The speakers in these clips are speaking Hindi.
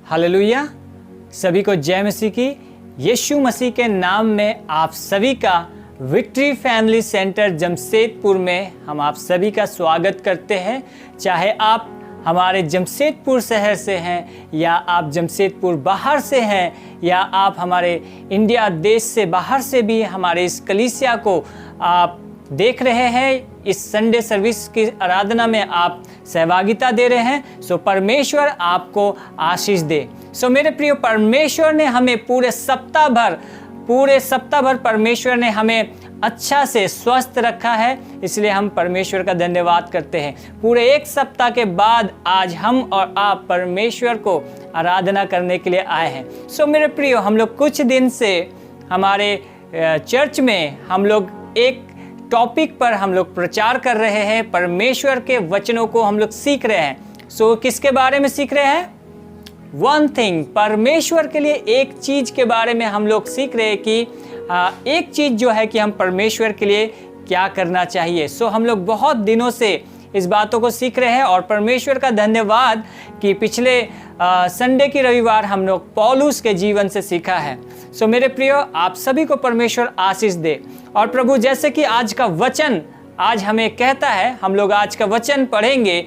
हालेलुया। सभी को जय मसीह की। यीशु मसीह के नाम में आप सभी का विक्ट्री फैमिली सेंटर जमशेदपुर में हम आप सभी का स्वागत करते हैं। चाहे आप हमारे जमशेदपुर शहर से हैं या आप जमशेदपुर बाहर से हैं या आप हमारे इंडिया देश से बाहर से भी हमारे इस कलीसिया को आप देख रहे हैं, इस संडे सर्विस की आराधना में आप सहभागिता दे रहे हैं। सो परमेश्वर आपको आशीष दे। सो मेरे प्रिय, परमेश्वर ने हमें पूरे सप्ताह भर परमेश्वर ने हमें अच्छा से स्वस्थ रखा है, इसलिए हम परमेश्वर का धन्यवाद करते हैं। पूरे एक सप्ताह के बाद आज हम और आप परमेश्वर को आराधना करने के लिए आए हैं। सो मेरे प्रिय, हम लोग कुछ दिन से हमारे चर्च में हम लोग एक टॉपिक पर हम लोग प्रचार कर रहे हैं। परमेश्वर के वचनों को हम लोग सीख रहे हैं। सो किसके बारे में सीख रहे हैं? वन थिंग, परमेश्वर के लिए एक चीज के बारे में हम लोग सीख रहे हैं कि एक चीज जो है कि हम परमेश्वर के लिए क्या करना चाहिए। सो हम लोग बहुत दिनों से इस बातों को सीख रहे हैं और परमेश्वर का धन्यवाद कि पिछले संडे की रविवार हम लोग पौलुस के जीवन से सीखा है। सो मेरे प्रियो, आप सभी को परमेश्वर आशीष दे। और प्रभु, जैसे कि आज का वचन आज हमें कहता है, हम लोग आज का वचन पढ़ेंगे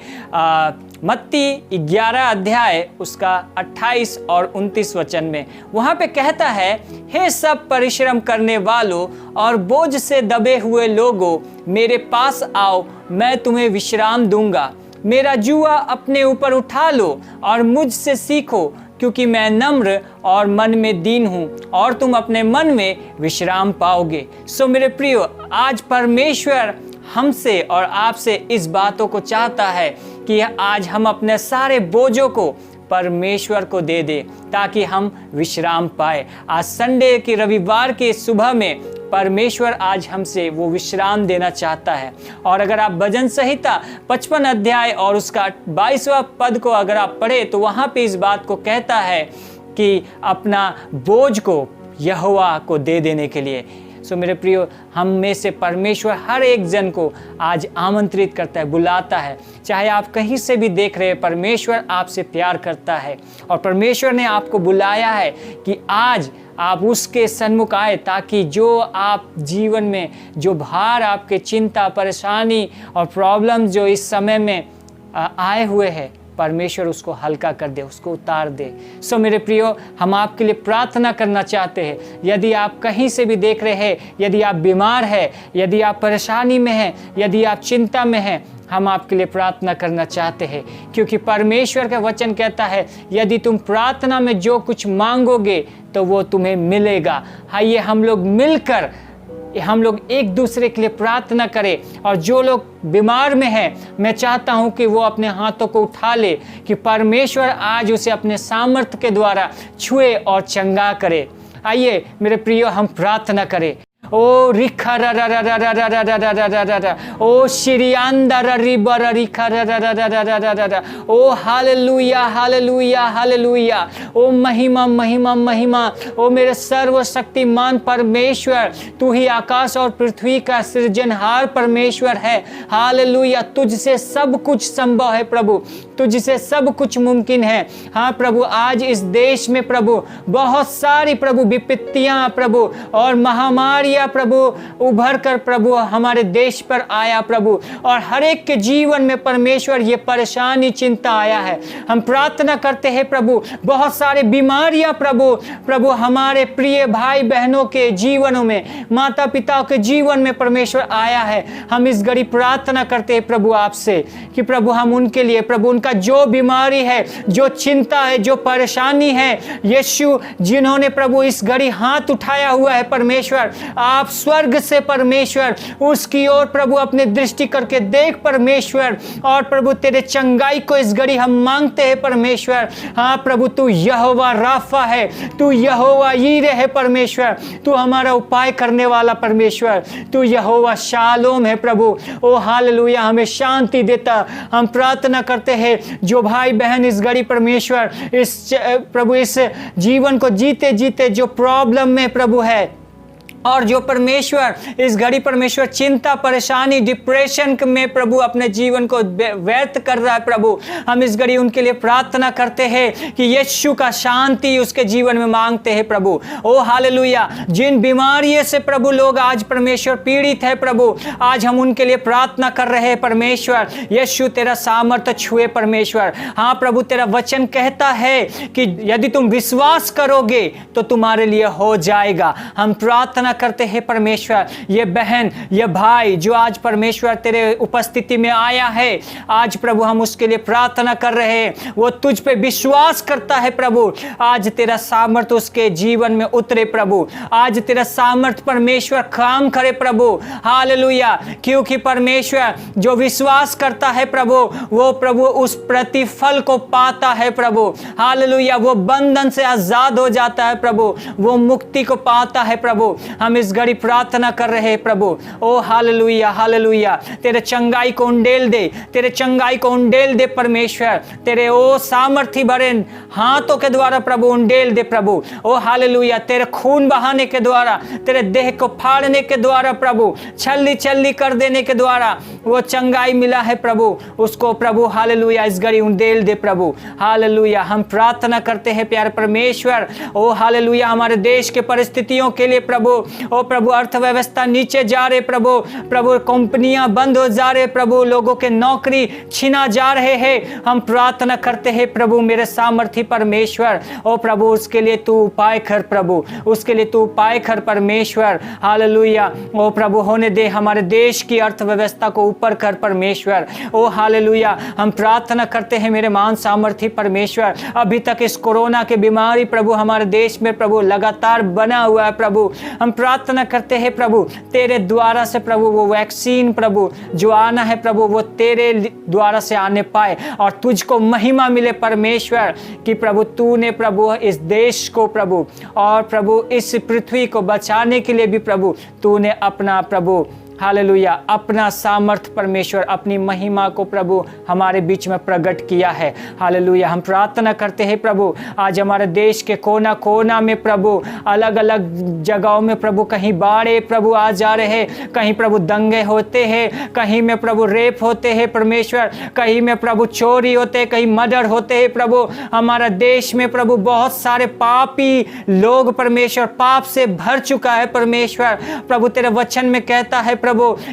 मत्ती 11 अध्याय उसका 28 और 29 वचन में। वहाँ पे कहता है, हे सब परिश्रम करने वालों और बोझ से दबे हुए लोगों, मेरे पास आओ, मैं तुम्हें विश्राम दूंगा। मेरा जुआ अपने ऊपर उठा लो और मुझसे सीखो, क्योंकि मैं नम्र और मन में दीन हूँ, और तुम अपने मन में विश्राम पाओगे। सो मेरे प्रियो, आज परमेश्वर हमसे और आपसे इस बातों को चाहता है कि आज हम अपने सारे बोझों को परमेश्वर को दे दे ताकि हम विश्राम पाए। आज संडे की रविवार की सुबह में परमेश्वर आज हमसे वो विश्राम देना चाहता है। और अगर आप भजन संहिता 55 अध्याय और उसका 22वां पद को अगर आप पढ़े तो वहाँ पे इस बात को कहता है कि अपना बोझ को यहोवा को दे देने के लिए। सो मेरे प्रियो, हम में से परमेश्वर हर एक जन को आज आमंत्रित करता है, बुलाता है। चाहे आप कहीं से भी देख रहे हैं, परमेश्वर आपसे प्यार करता है और परमेश्वर ने आपको बुलाया है कि आज आप उसके सन्मुख आए ताकि जो आप जीवन में जो भार, आपके चिंता, परेशानी और प्रॉब्लम जो इस समय में आए हुए हैं, परमेश्वर उसको हल्का कर दे, उसको उतार दे। सो मेरे प्रियो, हम आपके लिए प्रार्थना करना चाहते हैं। यदि आप कहीं से भी देख रहे हैं, यदि आप बीमार हैं, यदि आप परेशानी में हैं, यदि आप चिंता में हैं, हम आपके लिए प्रार्थना करना चाहते हैं, क्योंकि परमेश्वर का वचन कहता है, यदि तुम प्रार्थना में जो कुछ मांगोगे तो वो तुम्हें मिलेगा। आइए हम लोग मिलकर एक दूसरे के लिए प्रार्थना करें। और जो लोग बीमार में हैं, मैं चाहता हूं कि वो अपने हाथों को उठा ले कि परमेश्वर आज उसे अपने सामर्थ्य के द्वारा छुए और चंगा करे। आइए मेरे प्रियो, हम प्रार्थना करें। ओ रिखा रा रा रा रा रा रा रा रा रा रा रा रा, ओ शिरियांदा रा रिबा रा रिखा रा रा रा रा रा रा रा रा, ओ हालेलुया हालेलुया हालेलुया, ओ महिमा महिमा महिमा। ओ मेरे सर्वशक्तिमान परमेश्वर, तू ही आकाश और पृथ्वी का सृजनहार परमेश्वर है। हालेलुया, तुझसे सब कुछ संभव है प्रभु, तुझसे सब कुछ मुमकिन है। हाँ प्रभु, आज इस देश में प्रभु बहुत सारी प्रभु विपत्तियां प्रभु और महामारियां प्रभु उभर कर प्रभु हमारे देश पर आया प्रभु, और हर एक के जीवन में परमेश्वर ये परेशानी, चिंता आया है। हम प्रार्थना करते हैं प्रभु, बहुत सारे बीमारियां प्रभु हमारे प्रिय भाई बहनों के जीवनों में, माता पिता के जीवन में परमेश्वर आया है। हम इस घड़ी प्रार्थना करते हैं प्रभु आपसे कि प्रभु हम उनके लिए प्रभु, उनका जो बीमारी है, जो चिंता है, जो परेशानी है, यीशु जिन्होंने प्रभु इस घड़ी हाथ उठाया हुआ है परमेश्वर, आप स्वर्ग से परमेश्वर उसकी ओर प्रभु अपने दृष्टि करके देख परमेश्वर, और प्रभु तेरे चंगाई को इस घड़ी हम मांगते हैं परमेश्वर। हाँ प्रभु, तू यहोवा राफा है, तू यहोवा यीरे है परमेश्वर, तू हमारा उपाय करने वाला परमेश्वर, तू यहोवा शालोम है प्रभु। ओ हालेलुया, हमें शांति देता। हम प्रार्थना करते हैं जो भाई बहन इस घड़ी परमेश्वर इस प्रभु इस जीवन को जीते जीते जो प्रॉब्लम में प्रभु है, और जो परमेश्वर इस घड़ी परमेश्वर चिंता, परेशानी, डिप्रेशन में प्रभु अपने जीवन को व्यर्थ कर रहा है प्रभु, हम इस घड़ी उनके लिए प्रार्थना करते हैं कि यीशु का शांति उसके जीवन में मांगते हैं प्रभु। ओ हालेलुया। जिन बीमारियों से प्रभु लोग आज परमेश्वर पीड़ित है प्रभु, आज हम उनके लिए प्रार्थना कर रहे हैं परमेश्वर, यीशु तेरा सामर्थ्य छुए परमेश्वर। हाँ प्रभु, तेरा वचन कहता है कि यदि तुम विश्वास करोगे तो तुम्हारे लिए हो जाएगा। हम प्रार्थना करते हैं परमेश्वर, ये बहन, ये भाई जो आज परमेश्वर तेरे उपस्थिति में आया है, आज प्रभु हम उसके लिए प्रार्थना कर रहे हैं। वो तुझ पे विश्वास करता है प्रभु, आज तेरा सामर्थ्य उसके जीवन में उतरे प्रभु, आज तेरा सामर्थ्य परमेश्वर काम करे प्रभु। हालेलुया। क्योंकि परमेश्वर जो विश्वास करता है प्रभु, वो प्रभु उस प्रतिफल को पाता है प्रभु। हालेलुया। वो बंधन से आजाद हो जाता है प्रभु, वो मुक्ति को पाता है प्रभु। हम इस घड़ी प्रार्थना कर रहे हैं प्रभु। ओ हालेलुया, हालेलुया। तेरे चंगाई को उंडेल दे, तेरे चंगाई को उंडेल दे परमेश्वर, तेरे ओ सामर्थ्य भरे हाथों के द्वारा प्रभु उंडेल दे प्रभु। ओ हालेलुया। तेरे खून बहाने के द्वारा, तेरे देह को फाड़ने के द्वारा प्रभु, छल्ली छल्ली कर देने के द्वारा वो चंगाई मिला है प्रभु, उसको प्रभु हालेलुया इस घड़ी उंडेल दे प्रभु। हालेलुया। हम प्रार्थना करते हैं प्यारे परमेश्वर, ओ हालेलुया, हमारे देश के परिस्थितियों के लिए प्रभु। ओ प्रभु, अर्थव्यवस्था नीचे जा रहे प्रभु, प्रभु कंपनियां बंद हो जा रहे प्रभु, लोगों के नौकरी छीना जा रहे हैं। हम प्रार्थना करते हैं प्रभु मेरे सामर्थ्य परमेश्वर, ओ प्रभु उसके लिए तू उपाय कर प्रभु, उसके लिए तू उपाय कर परमेश्वर। हालेलुया। ओ प्रभु होने दे हमारे देश की अर्थव्यवस्था को ऊपर कर परमेश्वर। ओ हालेलुया। हम प्रार्थना करते हैं मेरे मान सामर्थ्य परमेश्वर, अभी तक इस कोरोना की बीमारी प्रभु हमारे देश में प्रभु लगातार बना हुआ है प्रभु, हम प्रार्थना करते हैं प्रभु तेरे द्वारा से प्रभु वो वैक्सीन प्रभु जो आना है प्रभु वो तेरे द्वारा से आने पाए और तुझको महिमा मिले परमेश्वर, कि प्रभु तूने प्रभु इस देश को प्रभु और प्रभु इस पृथ्वी को बचाने के लिए भी प्रभु तूने अपना प्रभु हालेलुया अपना सामर्थ परमेश्वर, अपनी महिमा को प्रभु हमारे बीच में प्रकट किया है। हालेलुया। हम प्रार्थना करते हैं प्रभु आज हमारे देश के कोना कोना में प्रभु अलग अलग जगहों में प्रभु कहीं बाढ़े प्रभु आ जा रहे हैं, कहीं प्रभु दंगे होते हैं, कहीं में प्रभु रेप होते हैं परमेश्वर, कहीं में प्रभु चोरी होते हैं, कहीं मर्डर होते हैं प्रभु। हमारा देश में प्रभु बहुत सारे पापी लोग परमेश्वर, पाप से भर चुका है परमेश्वर। प्रभु तेरे वचन में कहता है प्रभु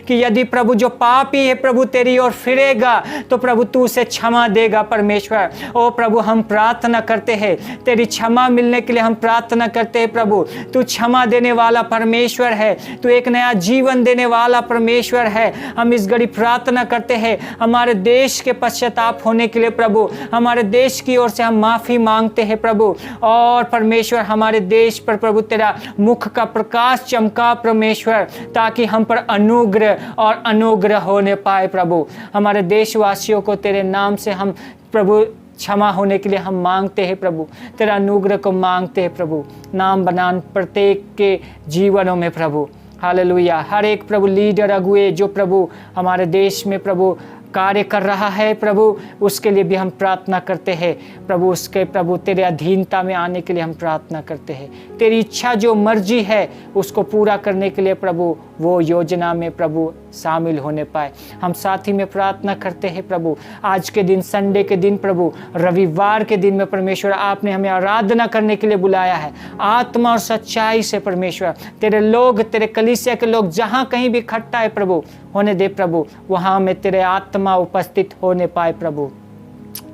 कि यदि प्रभु जो पापी है प्रभु तेरी ओर फिरेगा तो प्रभु तू उसे क्षमा देगा परमेश्वर। ओ प्रभु हम प्रार्थना करते हैं तेरी क्षमा मिलने के लिए, हम प्रार्थना करते हैं प्रभु तू क्षमा देने वाला परमेश्वर है, तू एक नया जीवन देने वाला परमेश्वर है। हम इस घड़ी प्रार्थना करते हैं हमारे देश के पश्चाताप होने के लिए प्रभु, हमारे देश की ओर से हम माफी मांगते हैं प्रभु, और परमेश्वर हमारे देश पर प्रभु तेरा मुख का प्रकाश चमका परमेश्वर, ताकि हम पर अनुग्रह और अनुग्रह होने पाए प्रभु। हमारे देशवासियों को तेरे नाम से हम प्रभु क्षमा होने के लिए हम मांगते हैं प्रभु, तेरा अनुग्रह को मांगते हैं प्रभु। नाम बनान प्रत्येक के जीवनों में प्रभु। हालेलुया। हर एक प्रभु लीडर अगुए जो प्रभु हमारे देश में प्रभु कार्य कर रहा है प्रभु, उसके लिए भी हम प्रार्थना करते हैं प्रभु, उसके प्रभु तेरे अधीनता में आने के लिए हम प्रार्थना करते हैं। तेरी इच्छा जो मर्जी है उसको पूरा करने के लिए प्रभु वो योजना में प्रभु शामिल होने पाए। हम साथ ही में प्रार्थना करते हैं प्रभु आज के दिन, संडे के दिन प्रभु, रविवार के दिन में परमेश्वर आपने हमें आराधना करने के लिए बुलाया है आत्मा और सच्चाई से परमेश्वर। तेरे लोग, तेरे कलीसिया के लोग जहाँ कहीं भी इकट्ठा है प्रभु होने दे प्रभु, वहाँ में तेरे आत्मा उपस्थित होने पाए प्रभु।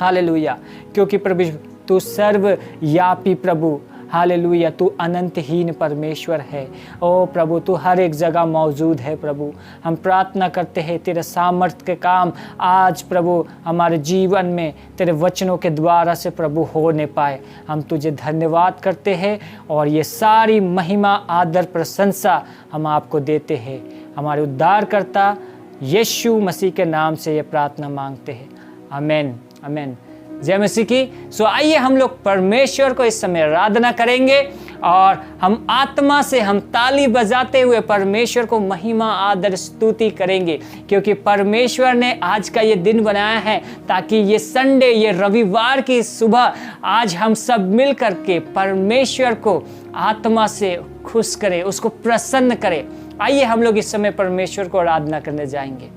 हालेलुया। क्योंकि प्रभु तू सर्वव्यापी प्रभु, हालेलुया, तू अनंतहीन परमेश्वर है। ओ प्रभु तू हर एक जगह मौजूद है प्रभु। हम प्रार्थना करते हैं तेरे सामर्थ्य के काम आज प्रभु हमारे जीवन में तेरे वचनों के द्वारा से प्रभु होने पाए। हम तुझे धन्यवाद करते हैं और ये सारी महिमा आदर प्रशंसा हम आपको देते हैं। हमारे उद्धारकर्ता यीशु मसीह के नाम से ये प्रार्थना मांगते हैं। आमीन, आमीन। जय मसीह की। सो आइए हम लोग परमेश्वर को इस समय आराधना करेंगे और हम आत्मा से हम ताली बजाते हुए परमेश्वर को महिमा आदर स्तुति करेंगे, क्योंकि परमेश्वर ने आज का ये दिन बनाया है ताकि ये संडे, ये रविवार की सुबह आज हम सब मिल करके परमेश्वर को आत्मा से खुश करे, उसको प्रसन्न करे। आइए हम लोग इस समय परमेश्वर को आराधना करने जाएंगे।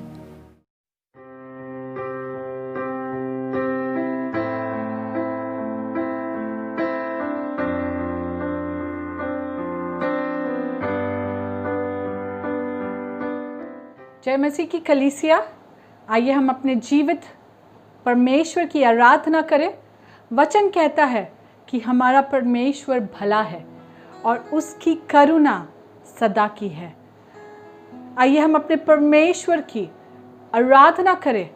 जय मसीह की कलीसिया, आइए हम अपने जीवित परमेश्वर की आराधना करें। वचन कहता है कि हमारा परमेश्वर भला है और उसकी करुणा सदा की है। आइए हम अपने परमेश्वर की आराधना करें,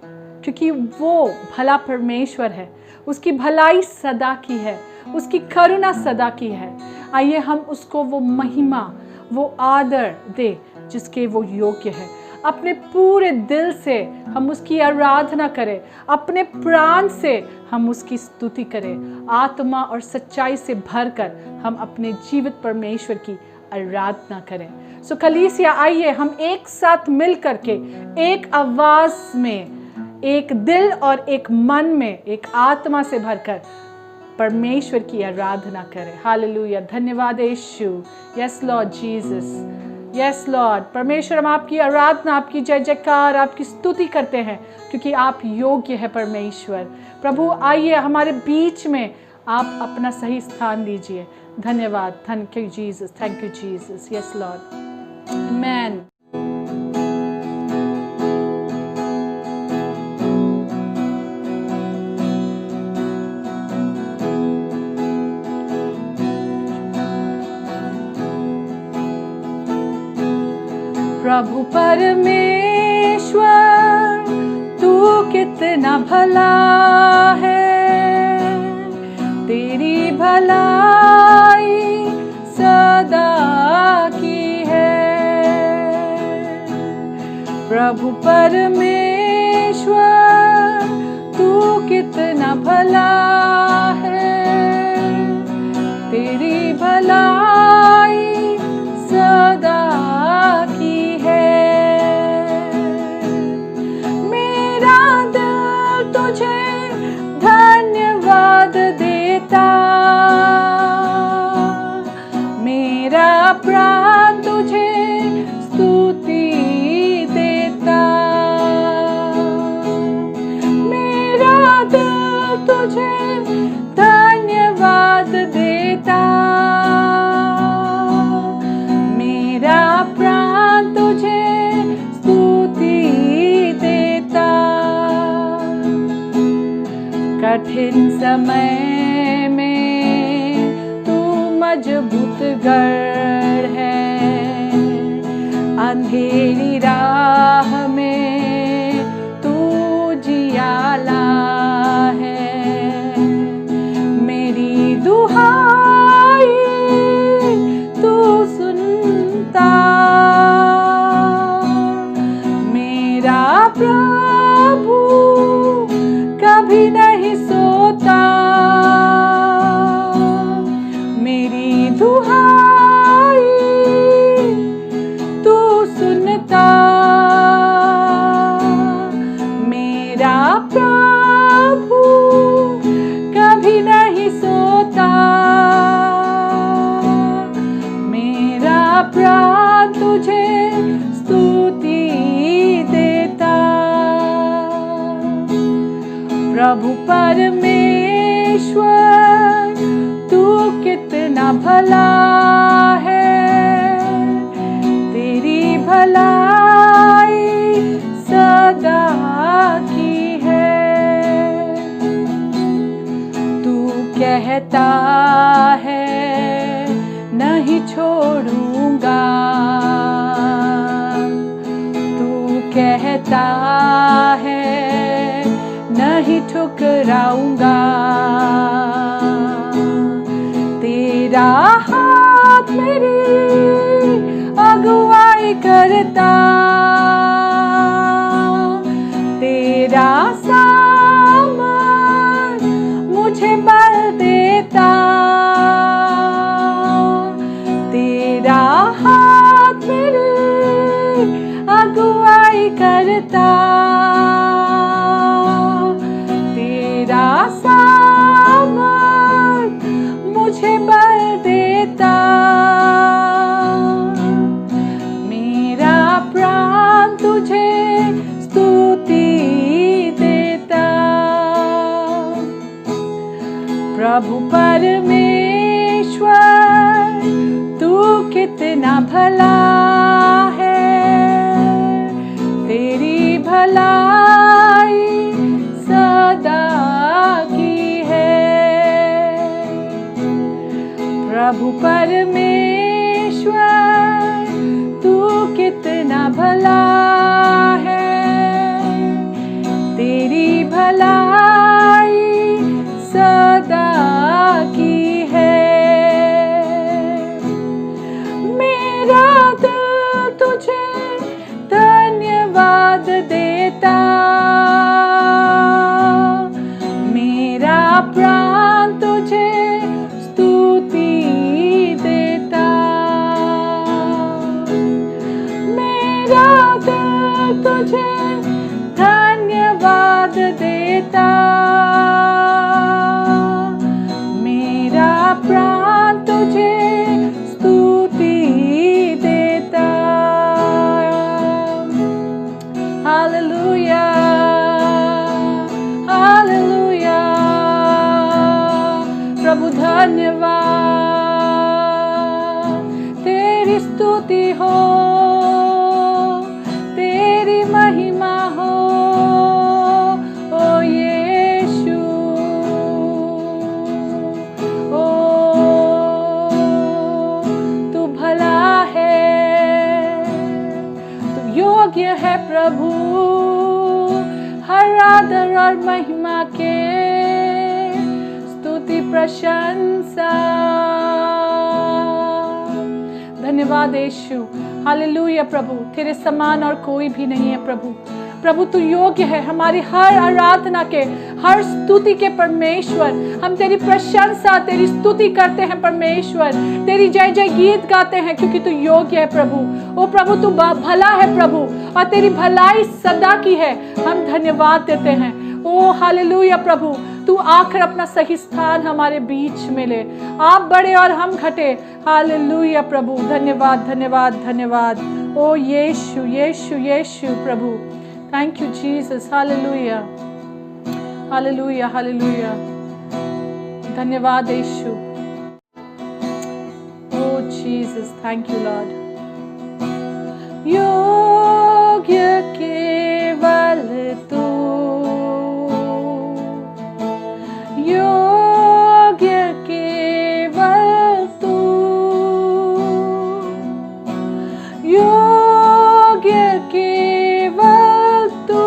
क्योंकि वो भला परमेश्वर है, उसकी भलाई सदा की है, उसकी करुणा सदा की है। आइए हम उसको वो महिमा, वो आदर दे जिसके वो योग्य है। अपने पूरे दिल से हम उसकी आराधना करें, अपने प्राण से हम उसकी स्तुति करें, आत्मा और सच्चाई से भरकर हम अपने जीवित परमेश्वर की आराधना करें। सो कलीसिया, आइए हम एक साथ मिल करके एक आवाज में, एक दिल और एक मन में, एक आत्मा से भरकर परमेश्वर की आराधना करें। हालेलुया, धन्यवाद यीशु। Yes Lord Jesus, yes Lord. परमेश्वर, हम आपकी आराधना, आपकी जय जयकार, आपकी स्तुति करते हैं, क्योंकि आप योग्य है परमेश्वर। प्रभु, आइए हमारे बीच में आप अपना सही स्थान दीजिए। धन्यवाद, thank you Jesus, thank you Jesus. Yes Lord, amen. प्रभु परमेश्वर, तू कितना भला है, तेरी भलाई सदा की है। प्रभु परमेश्वर, तू कितना भला है, तेरी भलाई सदा की है। मेरा दिल तुझे धन्यवाद देता, मेरा प्राण तुझे स्तुति देता। मेरा दिल तुझे धन्यवाद देता, मेरा प्राण तुझे स्तुति देता। कठिन समय में तू मजबूत गढ़ है, अंधेरी राह में तू जियाला है। मेरी दुहाई तू सुनता, मेरा प्रभु कभी नहीं सोता। मेरी दुहाई तू सुनता, मेरा प्रभु कभी नहीं सोता। मेरा प्राण तुझे स्तुति देता। प्रभु परमेश्वर, तू कितना भला है, तेरी भलाई सदा की है। तू कहता है नहीं छोड़ूंगा, तू कहता है नहीं ठुकराऊंगा। तेरा हाथ मेरी अगुवाई करता, तेरा सामर्थ मुझे बल देता। तेरा हाथ मेरी अगुवाई करता, तेरा सामर्थ मुझे बल देता। तुझे स्तुति देता। प्रभु परमेश्वर तू कितना भला है, तेरी भलाई सदा की है। प्रभु परमेश्वर तू कितना भला है, तेरी भलाई सदा की है। मेरा दिल तुझे धन्यवाद देता, मेरा प्राण तुझे स्तुति देता। मेरा दिल तुझे धन्यवाद देता, मेरा प्राण तुझे स्तुति देता। Hallelujah, hallelujah. प्रभु धन्यवाद, तेरी स्तुति हो, तेरी महिमा हो, ओ यीशु। ओ तू भला है, तू योग्य है प्रभु हर आदर और महिमा के, स्तुति प्रशंसा। धन्यवाद यीशु, हालेलुया। प्रभु तेरे समान और कोई भी नहीं है प्रभु। प्रभु तू योग्य है हमारी हर आराधना के, हर स्तुति के परमेश्वर। हम तेरी प्रशंसा, तेरी स्तुति करते हैं परमेश्वर, तेरी जय जय गीत गाते हैं क्योंकि तू योग्य है प्रभु। ओ प्रभु तू भला है प्रभु और तेरी भलाई सदा की है। हम धन्यवाद देते हैं। ओ हालेलुया प्रभु, तू आकर अपना सही स्थान हमारे बीच में ले। आप बड़े और हम घटे। हालेलुया प्रभु, धन्यवाद धन्यवाद धन्यवाद। ओ यीशु यीशु यीशु प्रभु, thank you Jesus. Hallelujah hallelujah hallelujah, धन्यवाद यीशु। Oh Jesus, thank you Lord. योग्य केवल तू, योग्य केवल तू, योग्य केवल तू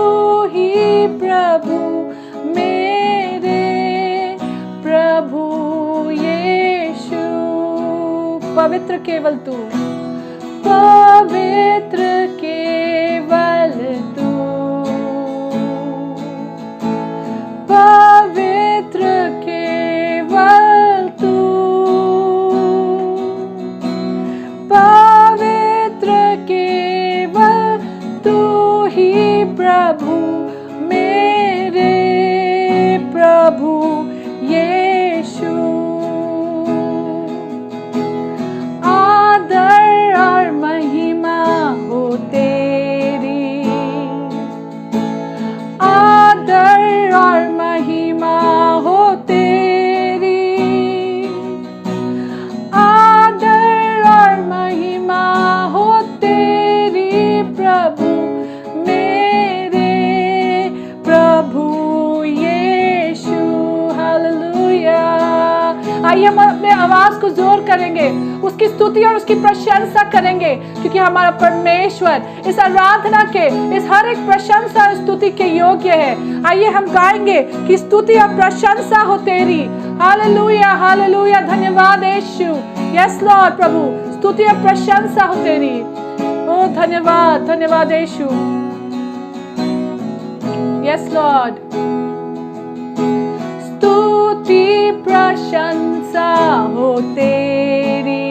ही प्रभु मेरे, प्रभु यीशु। पवित्र केवल तू, पवित्र केवल तू, पवित्र केवल तू, पवित्र केवल तू ही प्रभु मेरे, प्रभु यीशु। आदर और महिमा हो तेरी, आदर और महिमा हो तेरी, आदर और महिमा हो तेरी प्रभु मेरे, प्रभु यीशु। हालेलुया। आइए हम अपने आवाज को जोर करेंगे, उसकी स्तुति और उसकी प्रशंसा करेंगे क्योंकि हमारा परमेश्वर इस आराधना के, इस हर एक प्रशंसा और स्तुति के योग्य है। आइए हम गाएंगे कि स्तुति और प्रशंसा हो तेरी। हालेलुया हालेलुया, धन्यवाद यीशु। यस लॉर्ड प्रभु, स्तुति और प्रशंसा हो तेरी। ओ धन्यवाद धन्यवाद यीशु। Yes Lord. स्तुति प्रशंसा हो तेरी,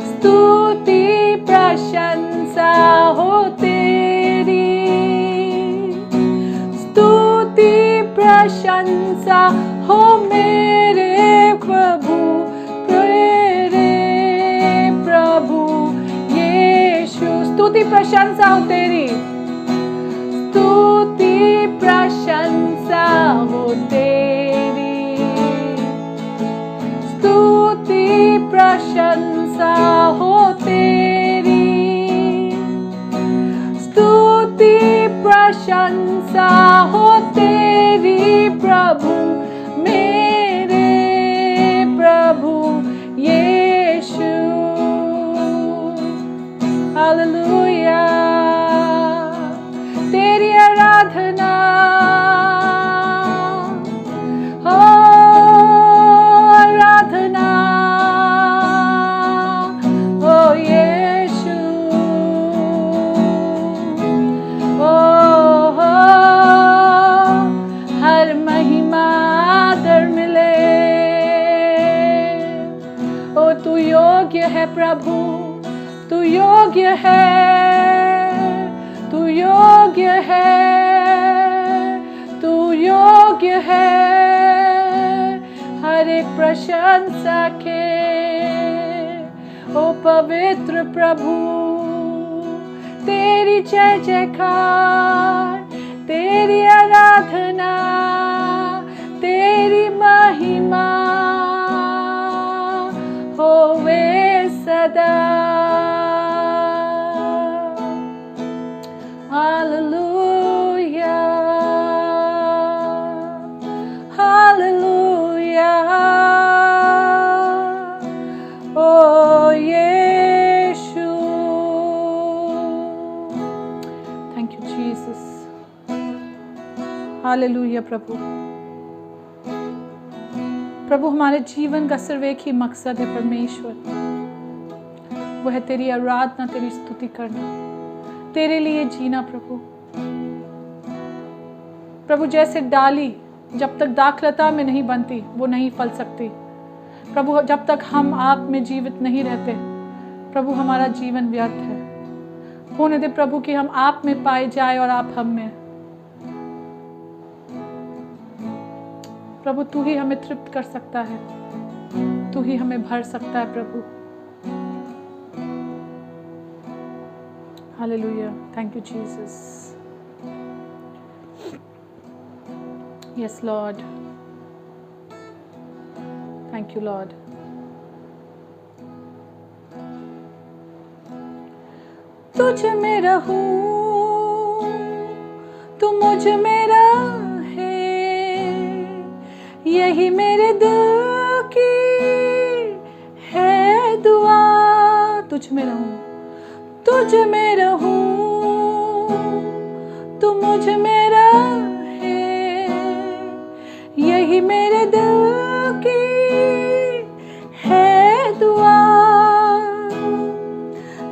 स्तुति प्रशंसा हो तेरी, स्तुति प्रशंसा हो मेरे प्रभु, मेरे प्रभु यीशु। स्तुति प्रशंसा हो तेरी, स्तुति प्रशंसा हो तेरी, स्तुति प्रशंसा हो तेरी, स्तुति प्रशंसा हो तेरी प्रभु, मेरे प्रभु यीशु। हालेलुया, तेरी आराधना हो, आराधना हो यीशु, ओ हो, हर महिमा आदर मिले। ओ तू योग्य है प्रभु, तू योग्य है, तू योग्य है, तू योग्य है हर एक प्रशंसा के। ओ पवित्र प्रभु, तेरी जय जयकार, तेरी आराधना, तेरी महिमा होवे सदा। हालेलुया, हालेलुया, ओ यीशु। Thank you Jesus. हालेलुया प्रभु। प्रभु, हमारे जीवन का सिर्फ एक ही मकसद है परमेश्वर, वो है तेरी आराधना, तेरी स्तुति करना, तेरे लिए जीना प्रभु। प्रभु, जैसे डाली जब तक दाखलता में नहीं बनती वो नहीं फल सकती प्रभु। जब तक हम आप में जीवित नहीं रहते प्रभु, हमारा जीवन व्यर्थ है। होने दे प्रभु कि हम आप में पाए जाए और आप हम में। प्रभु, तू ही हमें तृप्त कर सकता है, तू ही हमें भर सकता है प्रभु। Hallelujah, thank you Jesus. Yes Lord, thank you Lord. तुझ में रहूं, तू मुझ में रहे, यही मेरे दिल की है दुआ। तुझ में रहूं, तुझ में रहूं, तू मुझ में रहे, यही मेरे दिल की है दुआ।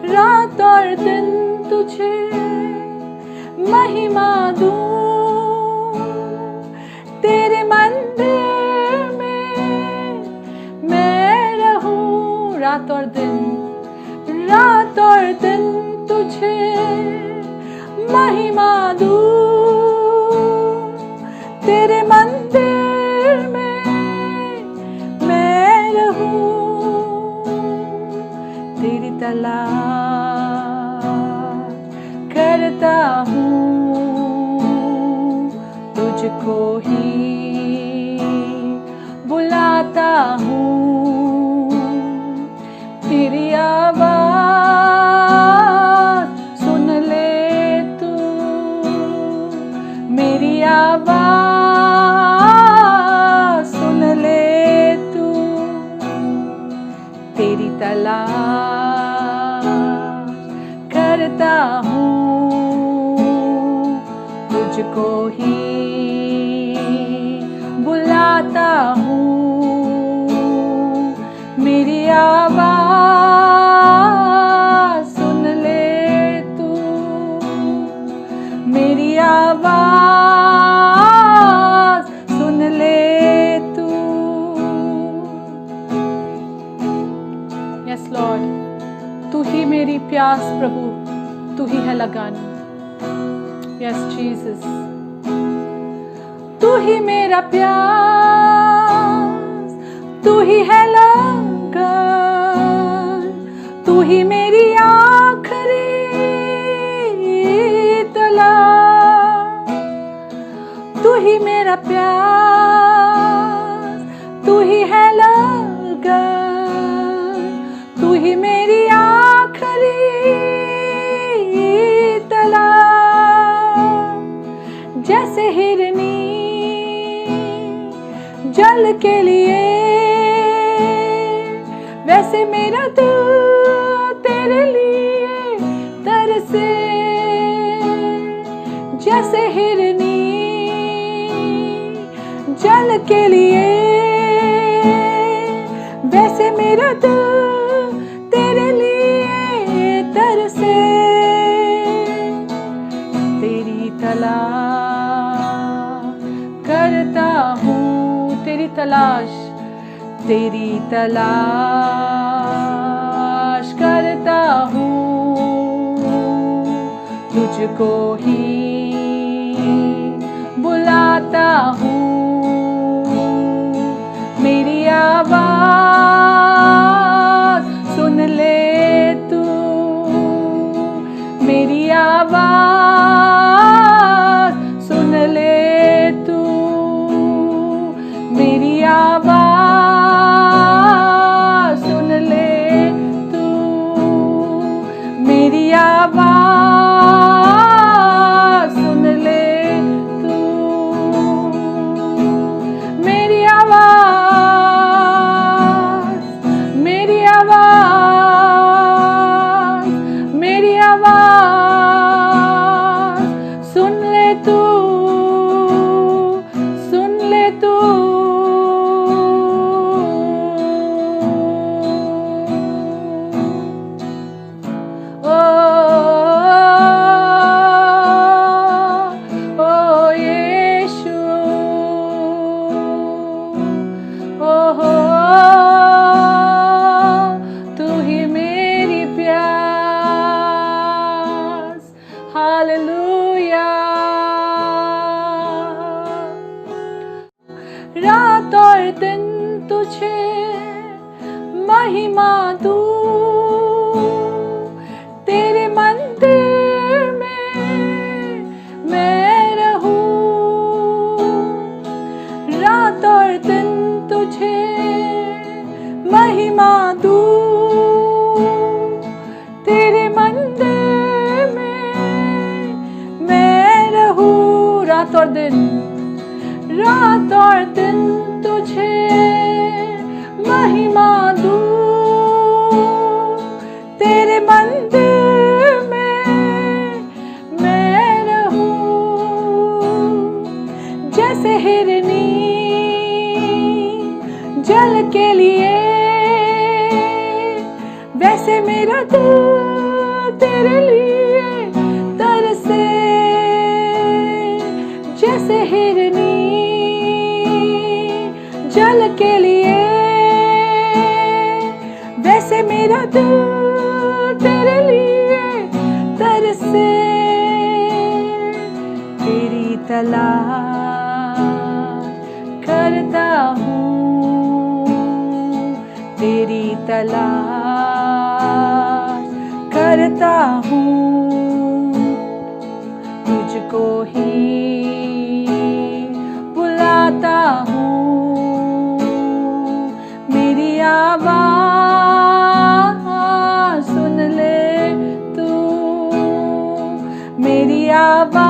रात और दिन तुझे महिमा दूं, तेरे मंदिर में मैं रहूं। रात और दिन, रात और दिन तुझे महिमा दूं, तेरे मंदिर में मैं रहूं। तेरी तलाश करता हूँ, तुझको ही बुलाता हूँ। तेरी आवाज़ सुन ले तू, मेरी आवाज़ सुन ले तू। तेरी तलाश करता हूँ, तुझको ही बुलाता हूँ। मेरी आवाज़ सुन ले तू, मेरी आवाज़ सुन ले तू। यस लॉर्ड, तू ही मेरी प्यास प्रभु, तू ही है लगान। यस जीसस, तू ही मेरा प्यास, तू ही है लगन, तू ही मेरी आखिरी मेरा प्यास, तू ही है लगन, तू ही मेरी आखिरी तलाश। जैसे हिरनी जल के लिए, वैसे मेरा दिल तेरे लिए तरसे। जैसे हिरनी जल के लिए, वैसे मेरा दिल तेरे लिए तरसे। तेरी तलाश करता हूँ, तेरी तलाश, तेरी तलाश करता हूँ, तुझको ही बुलाता हूँ। मेरी आवाज़ सुन ले तू, मेरी आवाज़ सुन ले तू, मेरी आवाज़ सुन ले तू, मेरी आवाज़ सुन ले तू, मेरी आवाज़, मेरी आवाज़, मेरी आवाज़ सुन ले तू, सुन ले तू। रात और दिन तुझे महिमा दूं, तेरे मंदिर में मैं रहूं। रात और दिन तुझे महिमा दूं, तेरे मंदिर में मैं रहूं। रात और दिन, रात और दिन तुझे महिमा दूं, तेरे मंदिर में मैं रहूं। जैसे हिरनी जल के लिए, वैसे मेरा दिल तेरे लिए तरसे। जैसे हिरनी जल के लिए, वैसे मेरा दिल तेरे लिए तरसे। तेरी तलाश करता हूँ, तेरी तलाश करता हूँ, तुझको ही बुलाता हूँ। मेरी आवाज़ सुन ले तू, मेरी आवाज़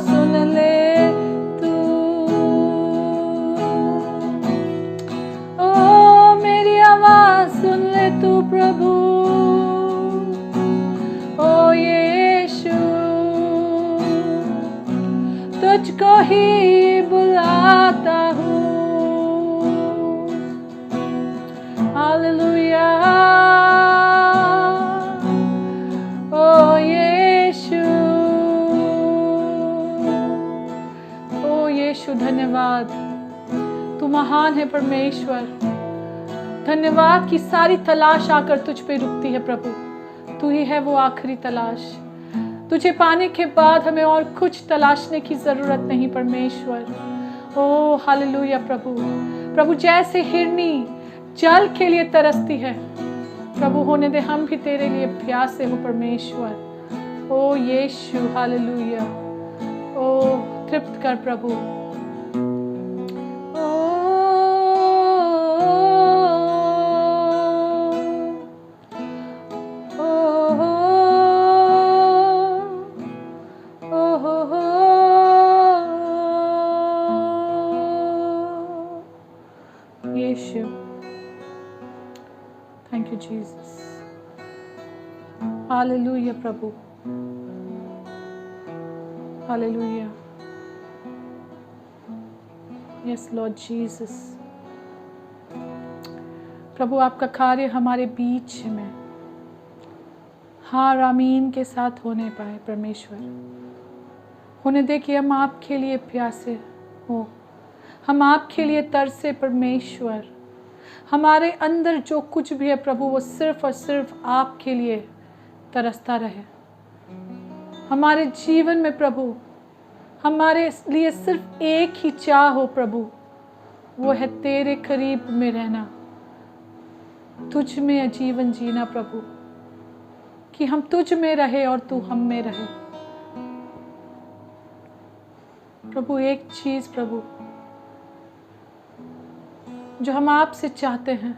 सुन ले तू। ओ मेरी आवाज़ सुन ले तू प्रभु। ओ यीशु, तुझको ही बुलाता हूँ। हालेलुया। ओ यीशु, ओ यीशु धन्यवाद, तू महान है परमेश्वर। धन्यवाद कि सारी तलाश आकर तुझ पे रुकती है प्रभु। तू ही है वो आखिरी तलाश। तुझे पाने के बाद हमें और कुछ तलाशने की जरूरत नहीं परमेश्वर। ओ हालेलुया प्रभु। प्रभु जैसे हिरनी जल के लिए तरसती है प्रभु, होने दे हम भी तेरे लिए प्यासे हो परमेश्वर। ओ यीशु हालेलुया। ओ तृप्त कर प्रभु। यीशु, थैंक यू जीसस। हालेलुया प्रभु, हालेलुया। Yes Lord Jesus. प्रभु आपका कार्य हमारे बीच में हाँ रामीन के साथ होने पाए परमेश्वर। होने दे कि हम आपके लिए प्यासे हो, हम आपके लिए तरसे परमेश्वर। हमारे अंदर जो कुछ भी है प्रभु वो सिर्फ और सिर्फ आपके लिए तरसता रहे। हमारे जीवन में प्रभु हमारे लिए सिर्फ एक ही चाह हो प्रभु, वो है तेरे करीब में रहना, तुझ में जीवन जीना प्रभु, कि हम तुझ में रहे और तू हम में रहे। प्रभु एक चीज प्रभु जो हम आपसे चाहते हैं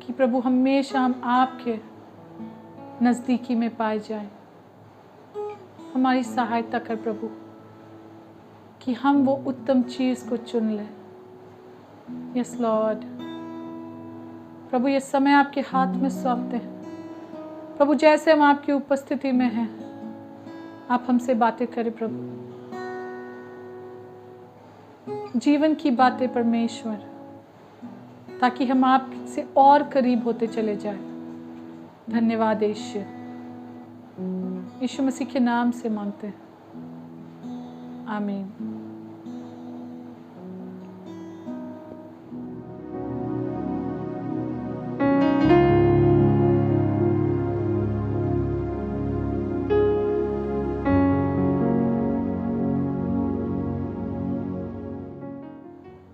कि प्रभु हमेशा हम आपके नज़दीकी में पाए जाएं। हमारी सहायता कर प्रभु कि हम वो उत्तम चीज़ को चुन लें। Yes Lord. प्रभु ये समय आपके हाथ में सौंपते हैं प्रभु। जैसे हम आपकी उपस्थिति में हैं, आप हमसे बातें करें प्रभु, जीवन की बातें परमेश्वर, ताकि हम आपसे और करीब होते चले जाएं। धन्यवाद यीशु, यीशु मसीह के नाम से मांगते हैं, आमीन।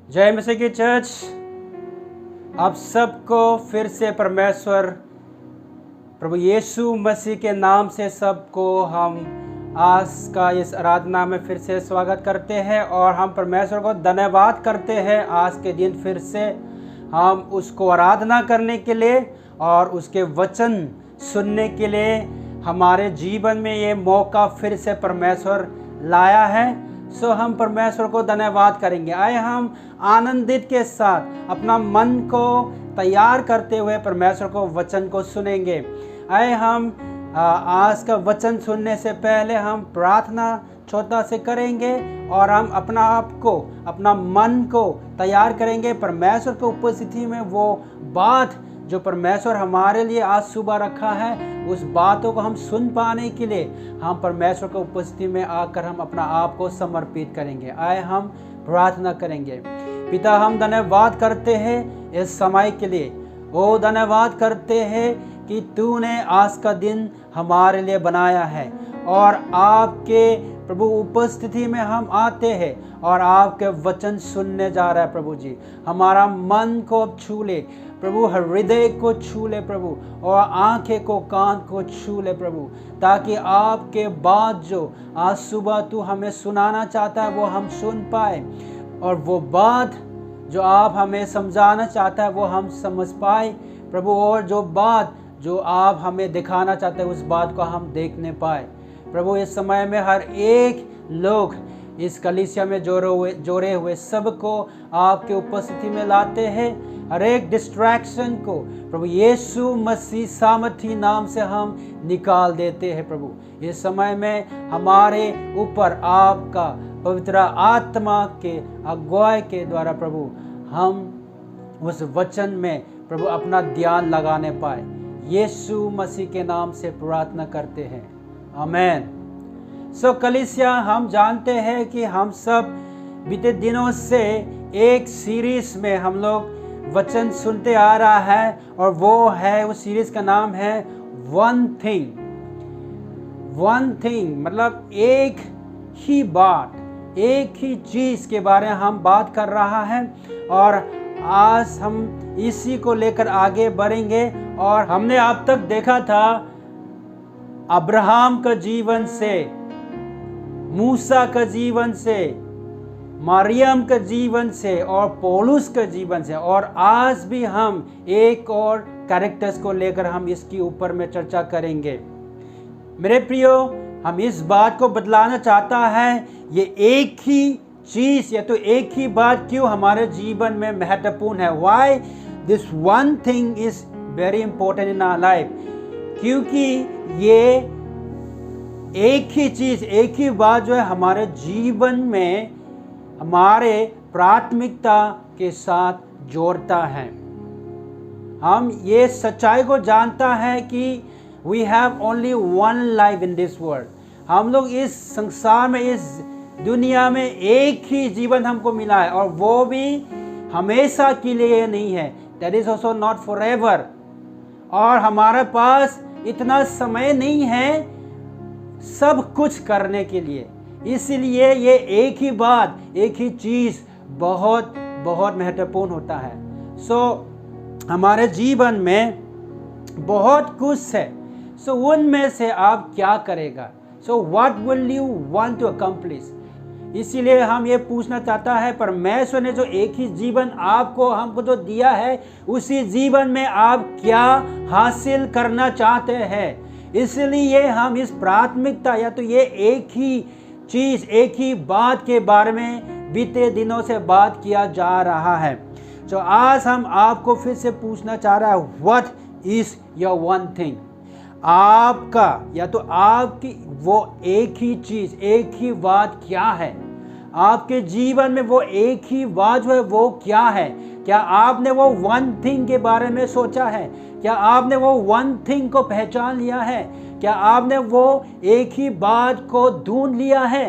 जय मसीह की चर्च। आप सबको फिर से परमेश्वर प्रभु यीशु मसीह के नाम से सबको हम आज का इस आराधना में फिर से स्वागत करते हैं और हम परमेश्वर को धन्यवाद करते हैं। आज के दिन फिर से हम उसको आराधना करने के लिए और उसके वचन सुनने के लिए हमारे जीवन में ये मौका फिर से परमेश्वर लाया है। सो हम परमेश्वर को धन्यवाद करेंगे। आए हम आनंदित के साथ अपना मन को तैयार करते हुए परमेश्वर को वचन को सुनेंगे। आए हम आज का वचन सुनने से पहले हम प्रार्थना छोटा से करेंगे और हम अपना आप को, अपना मन को तैयार करेंगे परमेश्वर की उपस्थिति में। वो बात जो परमेश्वर हमारे लिए आज सुबह रखा है, उस बातों को हम सुन पाने के लिए हम परमेश्वर की उपस्थिति में आकर हम अपना आप को समर्पित करेंगे। आए हम प्रार्थना करेंगे। पिता, हम धन्यवाद करते हैं इस समय के लिए। ओ धन्यवाद करते हैं कि तूने आज का दिन हमारे लिए बनाया है और आपके प्रभु उपस्थिति में हम आते हैं और आपके वचन सुनने जा रहा है। प्रभु जी, हमारा मन को अब छू ले प्रभु, हृदय को छू ले प्रभु, और आंखें को, कान को छू ले प्रभु, ताकि आपके बाद जो आज सुबह तू हमें सुनाना चाहता है वो हम सुन पाए, और वो बात जो आप हमें समझाना चाहता है वो हम समझ पाए प्रभु, और जो बात जो आप हमें दिखाना चाहते हैं उस बात को हम देखने पाए प्रभु। इस समय में हर एक लोग इस कलीसिया में जोड़े हुए सबको आपके उपस्थिति में लाते हैं। हर एक डिस्ट्रैक्शन को प्रभु यीशु मसीह सामर्थी नाम से हम निकाल देते हैं प्रभु। इस समय में हमारे ऊपर आपका पवित्र आत्मा के अगुवाई के द्वारा प्रभु हम उस वचन में प्रभु अपना ध्यान लगाने पाए। यीशु मसीह के नाम से प्रार्थना करते हैं, आमीन। सो कलीसिया, हम जानते हैं कि हम सब बीते दिनों से एक सीरीज में हम लोग वचन सुनते आ रहा है, और वो है, उस सीरीज का नाम है वन थिंग, मतलब एक ही बात, एक ही चीज के बारे में हम बात कर रहा है। और आज हम इसी को लेकर आगे बढ़ेंगे। और हमने अब तक देखा था अब्राहम का जीवन से मूसा का जीवन से, मरियम का जीवन से और पौलुस का जीवन से, और आज भी हम एक और कैरेक्टर्स को लेकर हम इसके ऊपर में चर्चा करेंगे। मेरे प्रियो, हम इस बात को बदलाना चाहता है, ये एक ही चीज़ या तो एक ही बात क्यों हमारे जीवन में महत्वपूर्ण है। Why this one thing is very important in our life, क्योंकि ये एक ही चीज़, एक ही बात जो है हमारे जीवन में हमारे प्राथमिकता के साथ जोड़ता है। हम ये सच्चाई को जानता है कि we have only one life in this world. हम लोग इस संसार में, इस दुनिया में एक ही जीवन हमको मिला है, और वो भी हमेशा के लिए नहीं है। That is also not for ever. और हमारे पास इतना समय नहीं है सब कुछ करने के लिए, इसलिए ये एक ही बात, एक ही चीज़ बहुत बहुत महत्वपूर्ण होता है। हमारे जीवन में बहुत कुछ है। उनमें से आप क्या करेगा? What will you want to accomplish? इसीलिए हम ये पूछना चाहता है, परमेश्वर ने जो एक ही जीवन आपको, हमको जो दिया है, उसी जीवन में आप क्या हासिल करना चाहते हैं? इसलिए हम इस प्राथमिकता या तो ये एक ही चीज़, एक ही बात के बारे में बीते दिनों से बात किया जा रहा है। आज हम आपको फिर से पूछना चाह रहा है, what is your one thing? आपका या तो आपकी वो एक ही चीज़, एक ही बात क्या है? आपके जीवन में वो एक ही बात जो है वो क्या है? क्या आपने वो वन थिंग के बारे में सोचा है? क्या आपने वो वन थिंग को पहचान लिया है? क्या आपने वो एक ही बात को ढूंढ लिया है?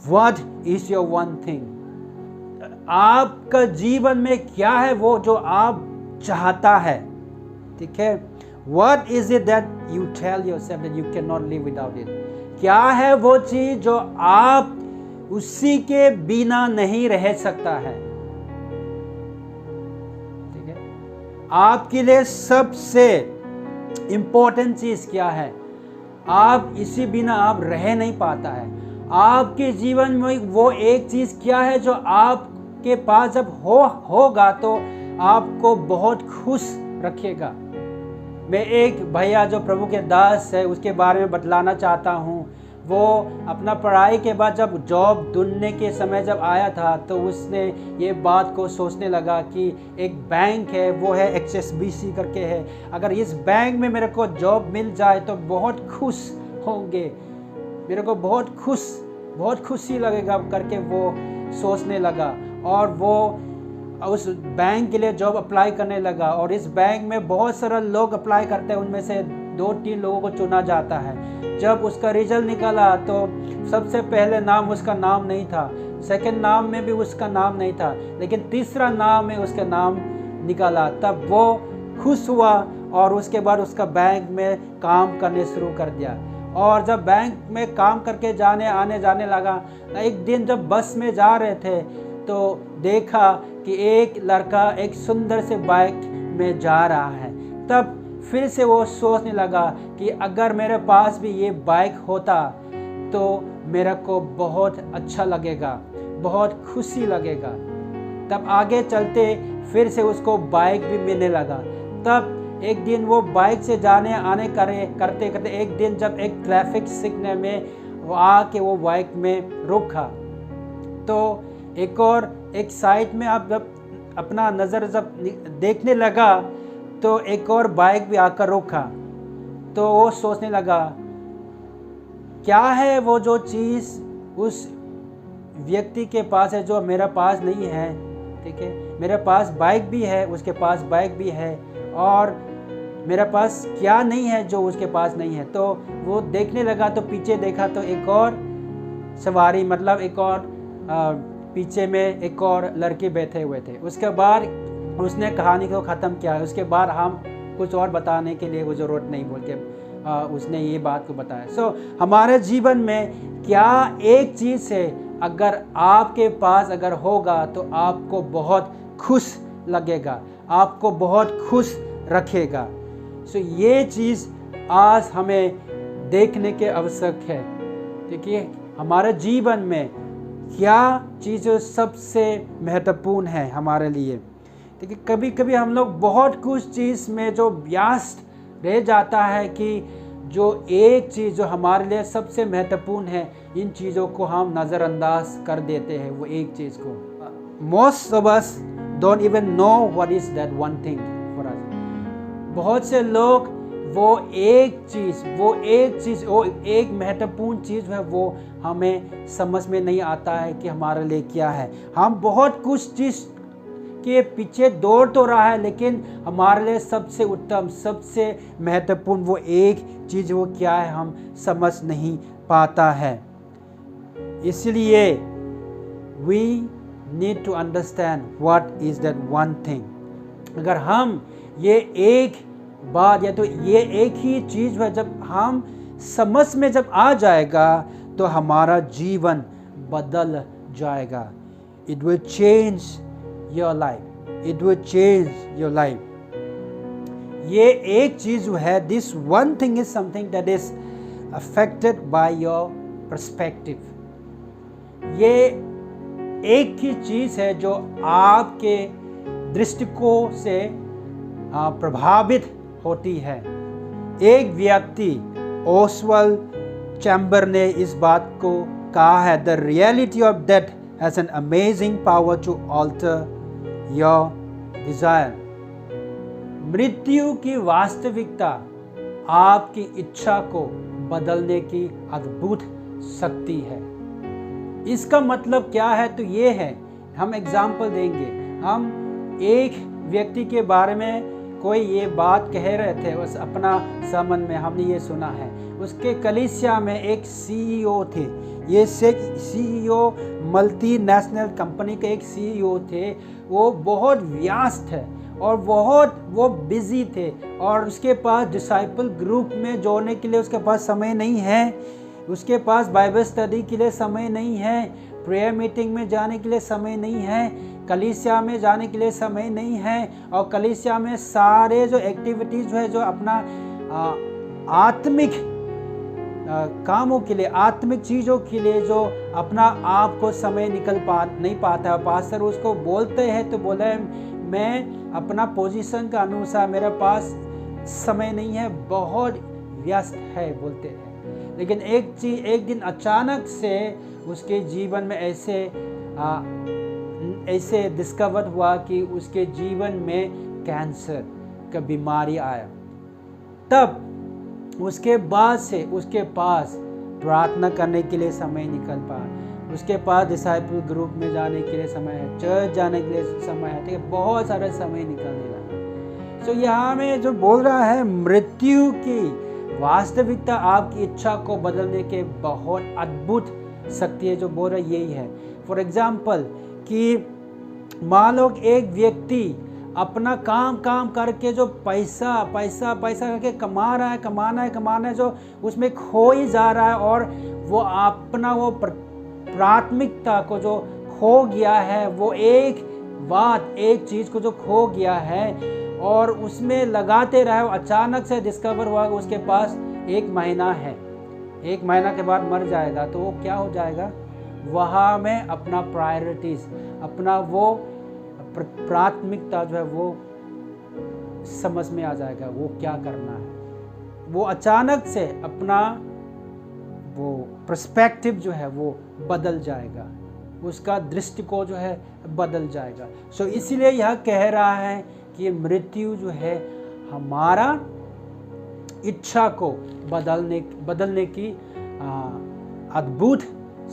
What is your one thing? आपका जीवन में क्या है वो जो आप चाहता है? ठीक है, What is it that you tell yourself that you cannot live without it? क्या है वो चीज जो आप उसी के बिना नहीं रह सकता है? ठीक है, आपके लिए सबसे इंपॉर्टेंट चीज क्या है? आप इसी बिना आप रह नहीं पाता है। आपके जीवन में वो एक चीज क्या है जो आपके पास जब होगा तो आपको बहुत खुश रखेगा। मैं एक भैया जो प्रभु के दास है उसके बारे में बतलाना चाहता हूँ। वो अपना पढ़ाई के बाद जब जॉब ढूंढने के समय जब आया था तो उसने ये बात को सोचने लगा कि एक बैंक है, वो है HSBC करके है, अगर इस बैंक में मेरे को जॉब मिल जाए तो बहुत खुश होंगे, मेरे को बहुत खुशी लगेगा करके वो सोचने लगा। और वो उस बैंक के लिए जॉब अप्लाई करने लगा, और इस बैंक में बहुत सारे लोग अप्लाई करते हैं, उनमें से 2-3 लोगों को चुना जाता है। जब उसका रिजल्ट निकला तो सबसे पहले नाम उसका नाम नहीं था, सेकंड नाम में भी उसका नाम नहीं था, लेकिन तीसरा नाम में उसका नाम निकाला। तब वो खुश हुआ और उसके बाद उसका बैंक में काम करने शुरू कर दिया। और जब बैंक में काम करके आने जाने लगा, एक दिन जब बस में जा रहे थे तो देखा कि एक लड़का एक सुंदर से बाइक में जा रहा है। तब फिर से वो सोचने लगा कि अगर मेरे पास भी ये बाइक होता तो मेरे को बहुत अच्छा लगेगा, बहुत खुशी लगेगा। तब आगे चलते फिर से उसको बाइक भी मिलने लगा। तब एक दिन वो बाइक से जाने आने करते करते एक दिन जब एक ट्रैफिक सिग्नल में वो आके वो बाइक में रुका, तो एक साइड में आप जब अपना नज़र जब देखने लगा तो एक और बाइक भी आकर रुका। तो वो सोचने लगा क्या है वो जो चीज़ उस व्यक्ति के पास है जो मेरे पास नहीं है। ठीक है, मेरे पास बाइक भी है, उसके पास बाइक भी है, और मेरे पास क्या नहीं है जो उसके पास नहीं है। तो वो देखने लगा तो पीछे देखा तो एक और सवारी, मतलब एक और पीछे में एक और लड़के बैठे हुए थे। उसके बाद उसने कहानी को ख़त्म किया। उसके बाद हम कुछ और बताने के लिए वो ज़रूरत नहीं बोल के उसने ये बात को बताया। हमारे जीवन में क्या एक चीज़ है अगर आपके पास अगर होगा तो आपको बहुत खुश लगेगा, आपको बहुत खुश रखेगा। ये चीज़ आज हमें देखने के आवश्यक है। देखिए हमारे जीवन में क्या चीज़ें सबसे महत्वपूर्ण है हमारे लिए। देखिए कभी कभी हम लोग बहुत कुछ चीज़ में जो व्यस्त रह जाता है कि जो एक चीज़ जो हमारे लिए सबसे महत्वपूर्ण है, इन चीज़ों को हम नज़रअंदाज कर देते हैं। वो एक चीज़ को most of us don't even know what is that one thing for us. बहुत से लोग वो एक महत्वपूर्ण चीज़ है वो हमें समझ में नहीं आता है कि हमारे लिए क्या है। हम बहुत कुछ चीज़ के पीछे दौड़ तो रहा है, लेकिन हमारे लिए सबसे उत्तम, सबसे महत्वपूर्ण वो एक चीज़ वो क्या है हम समझ नहीं पाता है। इसलिए we need to understand what is that one thing। अगर हम ये एक बात या तो ये एक ही चीज़ है जब हम समझ में जब आ जाएगा तो हमारा जीवन बदल जाएगा। It will change your life, it will change your life। ये एक चीज़ जो है, this one thing is something that is affected by your perspective। ये एक ही चीज़ है जो आपके दृष्टिकोण से प्रभावित होती है। एक व्यक्ति ओसवाल्ड चैम्बर ने इस बात को कहा है, the reality of death has an amazing power to alter your desire. मृत्यु की वास्तविकता आपकी इच्छा को बदलने की अद्भुत शक्ति है। इसका मतलब क्या है? तो ये है, हम एग्जाम्पल देंगे। हम एक व्यक्ति के बारे में कोई ये बात कह रहे थे, उस अपना sermon में हमने ये सुना है। उसके कलीसिया में एक सीईओ थे। ये सीईओ मल्टीनेशनल कंपनी के एक सीईओ थे। वो बहुत व्यस्त है और वो बिजी थे, और उसके पास डिसाइपल ग्रुप में जोड़ने के लिए उसके पास समय नहीं है। उसके पास बाइबल स्टडी के लिए समय नहीं है, प्रेयर मीटिंग में जाने के लिए समय नहीं है, कलीसिया में जाने के लिए समय नहीं है, और कलीसिया में सारे जो एक्टिविटीज़ जो है, जो अपना आत्मिक कामों के लिए, आत्मिक चीज़ों के लिए जो अपना आप को समय नहीं पाता है। पास्टर उसको बोलते हैं तो बोला है, मैं अपना पोजीशन का अनुसार मेरे पास समय नहीं है, बहुत व्यस्त है बोलते हैं। लेकिन एक दिन अचानक से उसके जीवन में ऐसे डिस्कवर हुआ कि उसके जीवन में कैंसर का बीमारी आया। तब उसके बाद से उसके पास प्रार्थना करने के लिए समय निकल पाया, उसके पास डिसाइपल ग्रुप में जाने के लिए समय है, चर्च जाने के लिए समय है, ठीक है, बहुत सारा समय निकलने लगा। तो यहाँ में जो बोल रहा है, मृत्यु की वास्तविकता आपकी इच्छा को बदलने के बहुत अद्भुत शक्ति है। जो बोल रहा है यही है। फॉर एग्जाम्पल कि मान लो एक व्यक्ति अपना काम करके जो पैसा करके कमाना है, जो उसमें खो ही जा रहा है, और वो अपना वो प्राथमिकता को जो खो गया है, वो एक चीज़ को जो खो गया है और उसमें लगाते रहे। अचानक से डिस्कवर हुआ कि उसके पास 1 महीना है, 1 महीना के बाद मर जाएगा। तो वो क्या हो जाएगा? वहाँ में अपना प्रायोरिटीज़, अपना वो प्राथमिकता जो है वो समझ में आ जाएगा, वो क्या करना है। वो अचानक से अपना वो पर्सपेक्टिव जो है वो बदल जाएगा, उसका दृष्टिकोण जो है बदल जाएगा। सो इसीलिए यह कह रहा है कि मृत्यु जो है हमारा इच्छा को बदलने की अद्भुत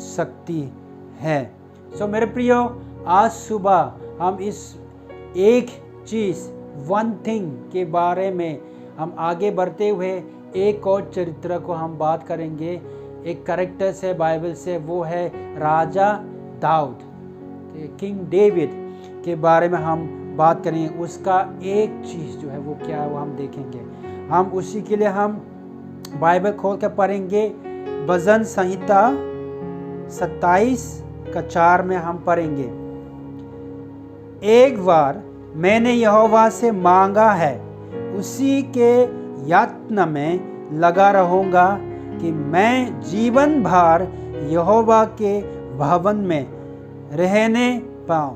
शक्ति है। सो मेरे प्रियो, आज सुबह हम इस एक चीज़, वन थिंग के बारे में हम आगे बढ़ते हुए एक और चरित्र को हम बात करेंगे। एक कैरेक्टर से बाइबल से, वो है राजा दाऊद, किंग डेविड के बारे में हम बात करेंगे। उसका एक चीज़ जो है वो क्या है वो हम देखेंगे। हम उसी के लिए हम बाइबल खोल कर पढ़ेंगे। भजन संहिता 27:4 में हम पढ़ेंगे, एक बार मैंने यहोवा से मांगा है, उसी के यत्न में लगा रहूँगा कि मैं जीवन भर यहोवा के भवन में रहने पाऊं,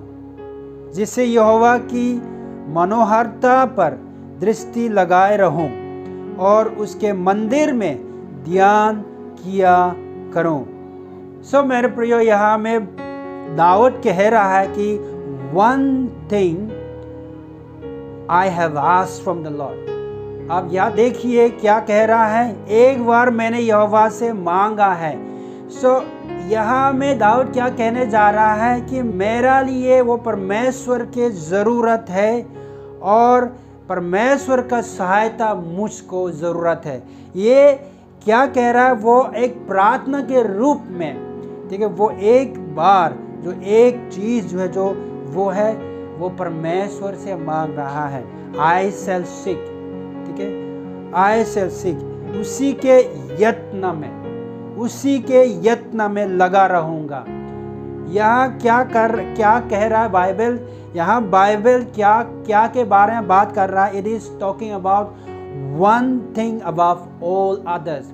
जिससे यहोवा की मनोहरता पर दृष्टि लगाए रहूं और उसके मंदिर में ध्यान किया करूं। सो मेरे प्रियो, यहाँ में दाऊद कह रहा है कि one thing I have asked from the Lord. अब यहाँ देखिए क्या कह रहा है, एक बार मैंने यहोवा से मांगा है। सो यहाँ में दाऊद क्या कहने जा रहा है कि मेरा लिए वो परमेश्वर की ज़रूरत है और परमेश्वर का सहायता मुझको ज़रूरत है। ये क्या कह रहा है, वो एक प्रार्थना के रूप में, ठीक है, वो एक बार जो एक चीज़ जो है जो वो है वो परमेश्वर से मांग रहा है। आई शैल सीक, ठीक है, आई शैल सीक, उसी के यत्न में लगा रहूँगा। यहाँ क्या कह रहा है बाइबल, यहाँ बाइबल क्या के बारे में बात कर रहा है। It is talking about one thing about all others.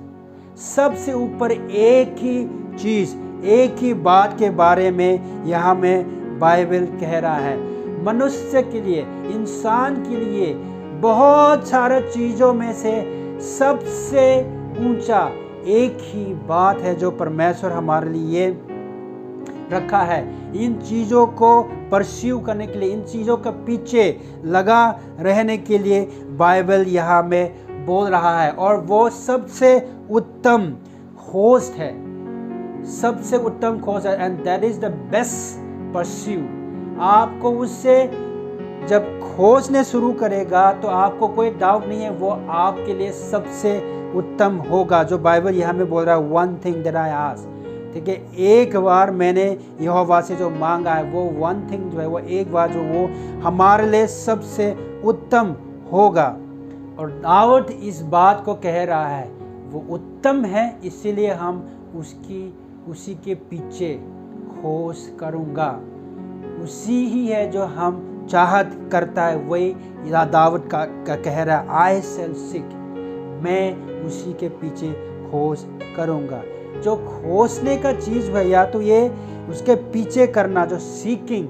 सबसे ऊपर एक ही चीज़, एक ही बात के बारे में यहाँ में बाइबल कह रहा है। मनुष्य के लिए, इंसान के लिए बहुत सारे चीज़ों में से सबसे ऊंचा एक ही बात है जो परमेश्वर हमारे लिए रखा है। इन चीज़ों को परस्यू करने के लिए, इन चीज़ों के पीछे लगा रहने के लिए बाइबल यहाँ में बोल रहा है। और वो सबसे उत्तम खोज है, सबसे उत्तम खोज है, and that is the best pursue. आपको उससे जब खोजने शुरू करेगा तो आपको कोई डाउट नहीं है वो आपके लिए सबसे उत्तम होगा। जो बाइबल यहाँ में बोल रहा है, one thing that I ask, ठीक है, एक बार मैंने यहोवा से जो मांगा है वो वन थिंग जो है वो एक बार जो वो हमारे लिए सबसे उत्तम होगा। और दाऊद इस बात को कह रहा है, वो उत्तम है, इसीलिए हम उसी के पीछे खोज करूँगा। उसी ही है जो हम चाहत करता है, वही दाऊद का कह रहा है, आई शैल सीक, मैं उसी के पीछे खोज करूँगा। जो खोजने का चीज़ है या तो ये उसके पीछे करना, जो सीकिंग,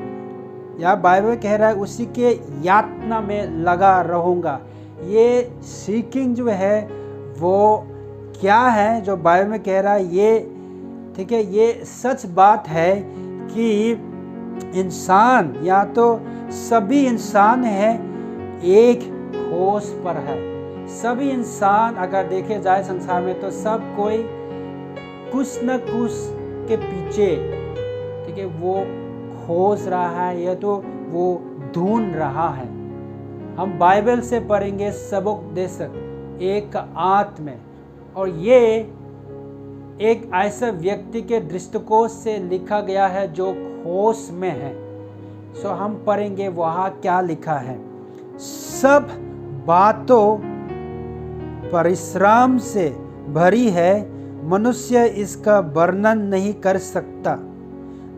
या बाइबल कह रहा है उसी के यातना में लगा रहूँगा। ये सीकिंग जो है वो क्या है जो बाइबल में कह रहा है, ये ठीक है, ये सच बात है कि इंसान या तो सभी इंसान है एक खोज पर है। सभी इंसान अगर देखे जाए संसार में तो सब कोई कुछ न कुछ के पीछे, ठीक है, वो खोज रहा है या तो वो ढूंढ रहा है। हम बाइबल से पढ़ेंगे सबक देशक एक आत्म में, और ये एक ऐसा व्यक्ति के दृष्टिकोण से लिखा गया है जो खोज में है। सो हम पढ़ेंगे वहाँ क्या लिखा है। सब बातों परिश्रम से भरी है, मनुष्य इसका वर्णन नहीं कर सकता।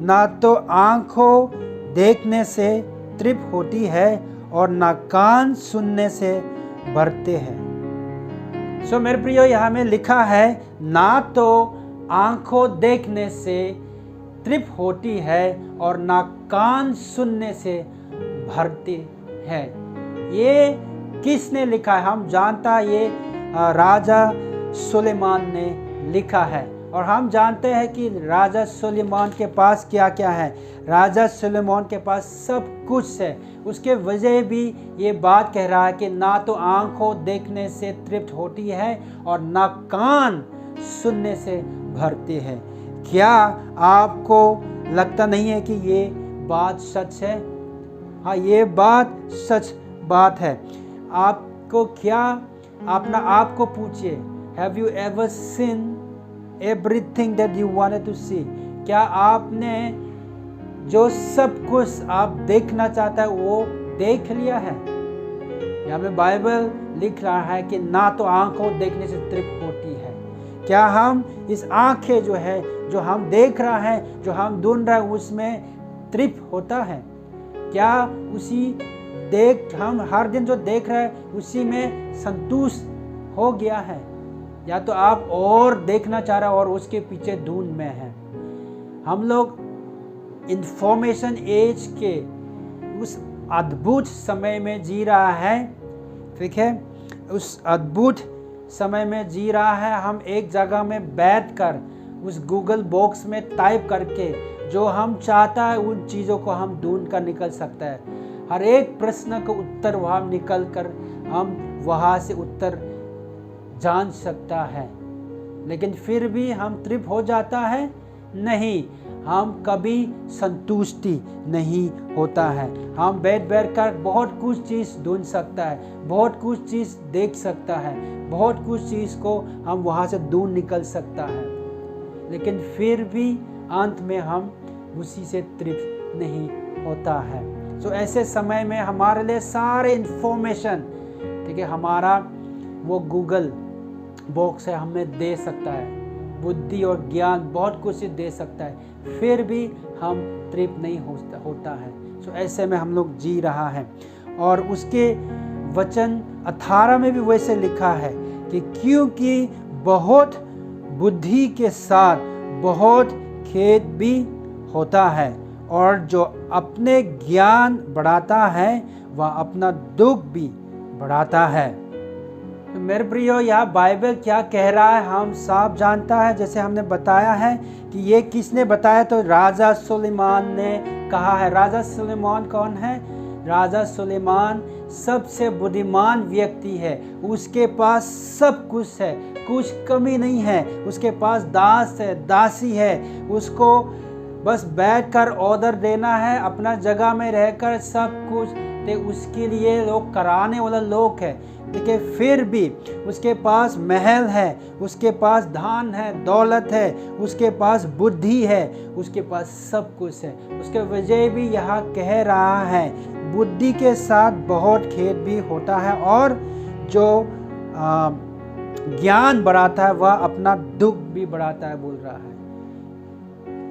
ना तो आँखों देखने से तृप्त होती है और ना कान सुनने से भरते हैं। सो मेरे प्रियो, यहाँ में लिखा है ना तो आँखों देखने से तृप्त होती है और ना कान सुनने से भरते हैं। ये किसने लिखा है? हम जानता ये राजा सुलेमान ने लिखा है। और हम जानते हैं कि राजा सुलेमान के पास क्या क्या है। राजा सुलेमान के पास सब कुछ है। उसके वजह भी ये बात कह रहा है कि ना तो आँखों देखने से तृप्त होती है और ना कान सुनने से भरते हैं। क्या आपको लगता नहीं है कि ये बात सच है? हाँ, ये बात सच बात है। आपको क्या, अपना आप को पूछिए, have you ever seen everything that you wanted to see? क्या आपने जो सब कुछ आप देखना चाहता है वो देख लिया है? यहाँ में बाइबल लिख रहा है कि ना तो आंखों देखने से तृप्त होती है। क्या हम इस आंखें जो है, जो हम देख रहा है, जो हम ढूंढ रहे हैं, उसमें तृप्त होता है? क्या हम हर दिन जो देख रहे हैं उसी में संतुष्ट हो गया है? या तो आप और देखना चाह रहे हो और उसके पीछे धुन में है। हम लोग इंफॉर्मेशन एज के उस अद्भुत समय में जी रहा है, ठीक है। उस अद्भुत समय में जी रहा है। हम एक जगह में बैठकर उस गूगल बॉक्स में टाइप करके जो हम चाहता है उन चीज़ों को हम ढूंढ कर निकल सकता है। हर एक प्रश्न का उत्तर वहाँ निकल कर हम वहाँ से उत्तर जान सकता है। लेकिन फिर भी हम तृप्त हो जाता है? नहीं, हम कभी संतुष्टि नहीं होता है। हम बैठ कर बहुत कुछ चीज़ ढूंढ सकता है, बहुत कुछ चीज़ देख सकता है, बहुत कुछ चीज़ को हम वहाँ से ढूंढ निकल सकता है, लेकिन फिर भी अंत में हम उसी से तृप्त नहीं होता है। तो ऐसे समय में हमारे लिए सारे इन्फॉर्मेशन, ठीक है, हमारा वो गूगल बॉक्स है, हमें दे सकता है, बुद्धि और ज्ञान बहुत कुछ दे सकता है, फिर भी हम तृप्त नहीं होता है। तो ऐसे में हम लोग जी रहा है। और उसके वचन 18 में भी वैसे लिखा है कि क्योंकि बहुत बुद्धि के साथ बहुत खेद भी होता है, और जो अपने ज्ञान बढ़ाता है वह अपना दुख भी बढ़ाता है। तो मेरे प्रियो, यह बाइबल क्या कह रहा है हम साफ जानता है। जैसे हमने बताया है कि ये किसने बताया, तो राजा सुलेमान ने कहा है। राजा सुलेमान कौन है? राजा सुलेमान सबसे बुद्धिमान व्यक्ति है। उसके पास सब कुछ है, कुछ कमी नहीं है। उसके पास दास है, दासी है, उसको बस बैठकर ऑर्डर देना है, अपना जगह में रहकर सब कुछ तो उसके लिए लोग कराने वाला लोग है। देखिए, फिर भी उसके पास महल है, उसके पास धन है, दौलत है, उसके पास बुद्धि है, उसके पास सब कुछ है। उसके वजह भी यहाँ कह रहा है बुद्धि के साथ बहुत खेद भी होता है, और जो ज्ञान बढ़ाता है वह अपना दुख भी बढ़ाता है, बोल रहा है।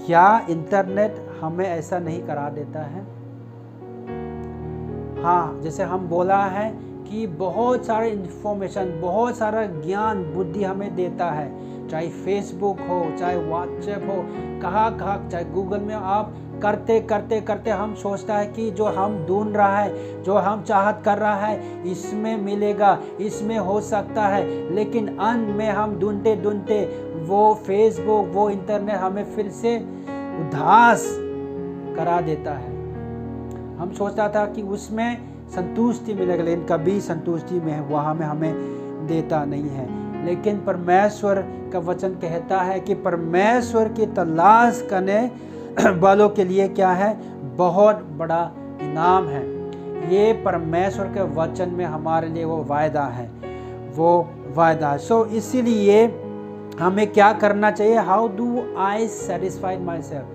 क्या इंटरनेट हमें ऐसा नहीं करा देता है? हाँ, जैसे हम बोला है कि बहुत सारे इन्फॉर्मेशन, बहुत सारा ज्ञान बुद्धि हमें देता है, चाहे फेसबुक हो, चाहे व्हाट्सएप हो, कहाँ चाहे गूगल में आप करते करते करते हम सोचता है कि जो हम ढूंढ रहा है, जो हम चाहत कर रहा है, इसमें मिलेगा, इसमें हो सकता है, लेकिन अंत में हम ढूंढते ढूंढते वो फेसबुक, वो इंटरनेट हमें फिर से उदास करा देता है। हम सोचता था कि उसमें संतुष्टि मिलेगा, लेकिन कभी संतुष्टि में वहाँ में हमें देता नहीं है। लेकिन परमेश्वर का वचन कहता है कि परमेश्वर की तलाश करने वालों के लिए क्या है? बहुत बड़ा इनाम है। ये परमेश्वर के वचन में हमारे लिए वो वायदा है, वो वायदा है। सो इसीलिए हमें क्या करना चाहिए? How do I satisfy my self?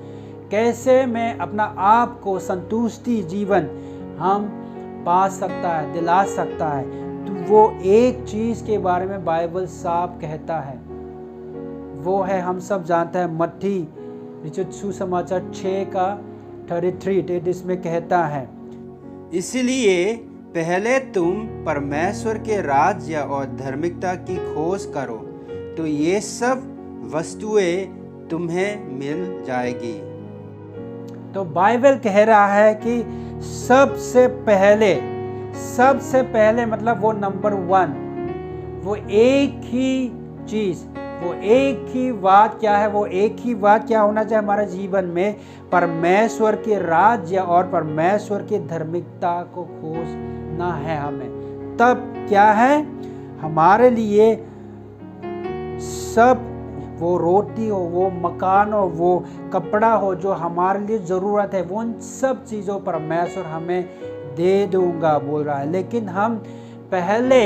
कैसे मैं अपना आप को संतुष्टि जीवन हम पा सकता है, दिला सकता है? तो वो एक चीज़ के बारे में बाइबल साफ कहता है, वो है, हम सब जानते हैं, मत्ती सुसमाचार 6:33 इसमें कहता है, इसलिए पहले तुम परमेश्वर के राज्य और धार्मिकता की खोज करो, तो ये सब वस्तुएं तुम्हें मिल जाएगी। तो बाइबल कह रहा है कि सबसे पहले मतलब वो नंबर 1, वो एक ही चीज़, वो एक ही बात क्या है? वो एक ही बात क्या होना चाहिए हमारे जीवन में? परमेश्वर के राज्य और परमेश्वर की धार्मिकता को खोजना है हमें। तब क्या है हमारे लिए? सब, वो रोटी हो, वो मकान हो, वो कपड़ा हो, जो हमारे लिए ज़रूरत है, वो उन सब चीज़ों परमेश्वर हमें दे दूंगा, बोल रहा है। लेकिन हम पहले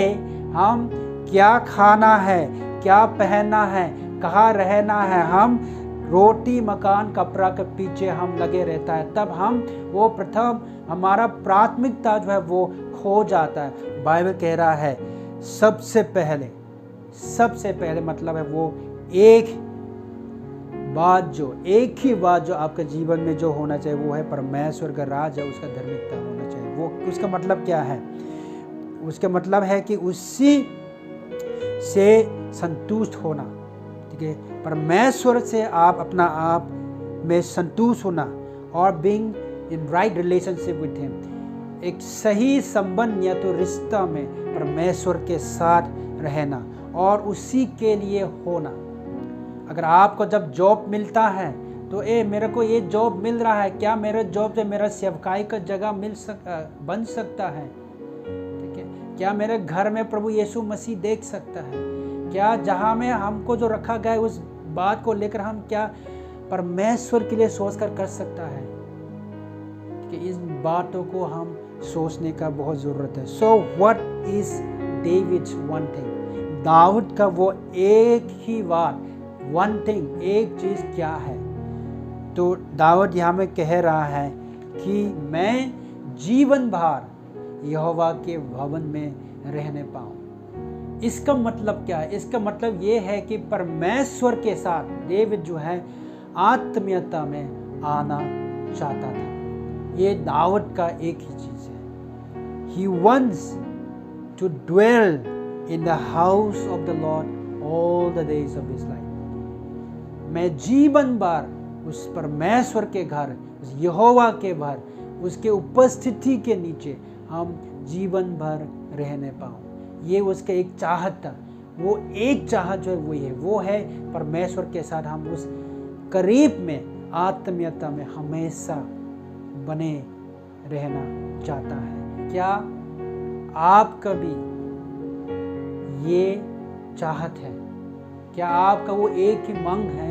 हम क्या खाना है, क्या पहनना है, कहाँ रहना है, हम रोटी मकान कपड़ा के पीछे हम लगे रहता है। तब हम वो प्रथम हमारा प्राथमिकता जो है वो खो जाता है। बाइबल कह रहा है सबसे पहले मतलब है वो एक ही बात जो आपके जीवन में जो होना चाहिए वो है परमेश्वर का राज है, उसका धार्मिकता होना चाहिए। वो उसका मतलब क्या है? उसका मतलब है कि उसी से संतुष्ट होना, ठीक है, परमेश्वर से आप अपना आप में संतुष्ट होना और being in right relationship with him, एक सही संबंध या तो रिश्ता में परमेश्वर के साथ रहना और उसी के लिए होना। अगर आपको जब जॉब मिलता है तो मेरे को ये जॉब मिल रहा है, क्या मेरे जॉब से मेरा सेवकाई का जगह बन सकता है, ठीक है, क्या मेरे घर में प्रभु यीशु मसीह देख सकता है, क्या जहाँ में हमको जो रखा गया है उस बात को लेकर हम क्या परमेश्वर के लिए सोच कर सकता है, कि इन बातों को हम सोचने का बहुत ज़रूरत है। So what is David's one thing, दाऊद का वो एक ही बात, वन थिंग, एक चीज़ क्या है? तो दाऊद यहाँ में कह रहा है कि मैं जीवन भर यहोवा के भवन में रहने पाऊँ। इसका मतलब क्या है? इसका मतलब ये है कि परमेश्वर के साथ डेविड जो है आत्मीयता में आना चाहता था। ये दाऊद का एक ही चीज़ है, he wants to dwell in the house of the Lord all the days of his life। मैं जीवन भर उस परमेश्वर के घर, उस यहोवा के घर, उसके उपस्थिति के नीचे हम जीवन भर रहने पाऊँ। ये उसका एक चाहत था। वो एक चाहत जो है वो है परमेश्वर के साथ हम उस करीब में आत्मीयता में हमेशा बने रहना चाहता है। क्या आपका भी ये चाहत है? क्या आपका वो एक ही मांग है?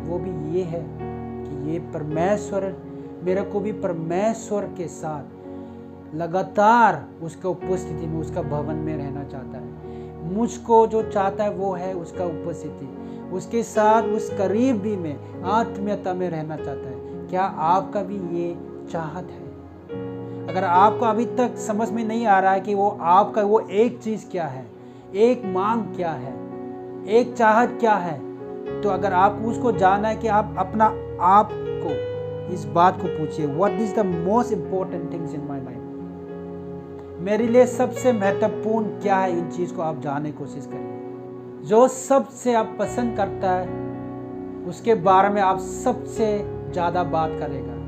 वो भी ये है कि ये परमेश्वर मेरे को भी परमेश्वर के साथ लगातार उसका उपस्थिति में, उसका भवन में रहना चाहता है। मुझको जो चाहता है वो है उसका उपस्थिति, उसके साथ उस करीबी में आत्मीयता में रहना चाहता है। क्या आपका भी ये चाहत है? अगर आपको अभी तक समझ में नहीं आ रहा है कि वो आपका वो एक चीज़ क्या है, एक मांग क्या है, एक चाहत क्या है, तो अगर आपको उसको जानना है कि आप अपना आप को इस बात को पूछिए, what is the most important things in my life, मेरे लिए सबसे महत्वपूर्ण क्या है? इन चीज़ को आप जानने की कोशिश करिए। जो सबसे आप पसंद करता है उसके बारे में आप सबसे ज़्यादा बात करेगा,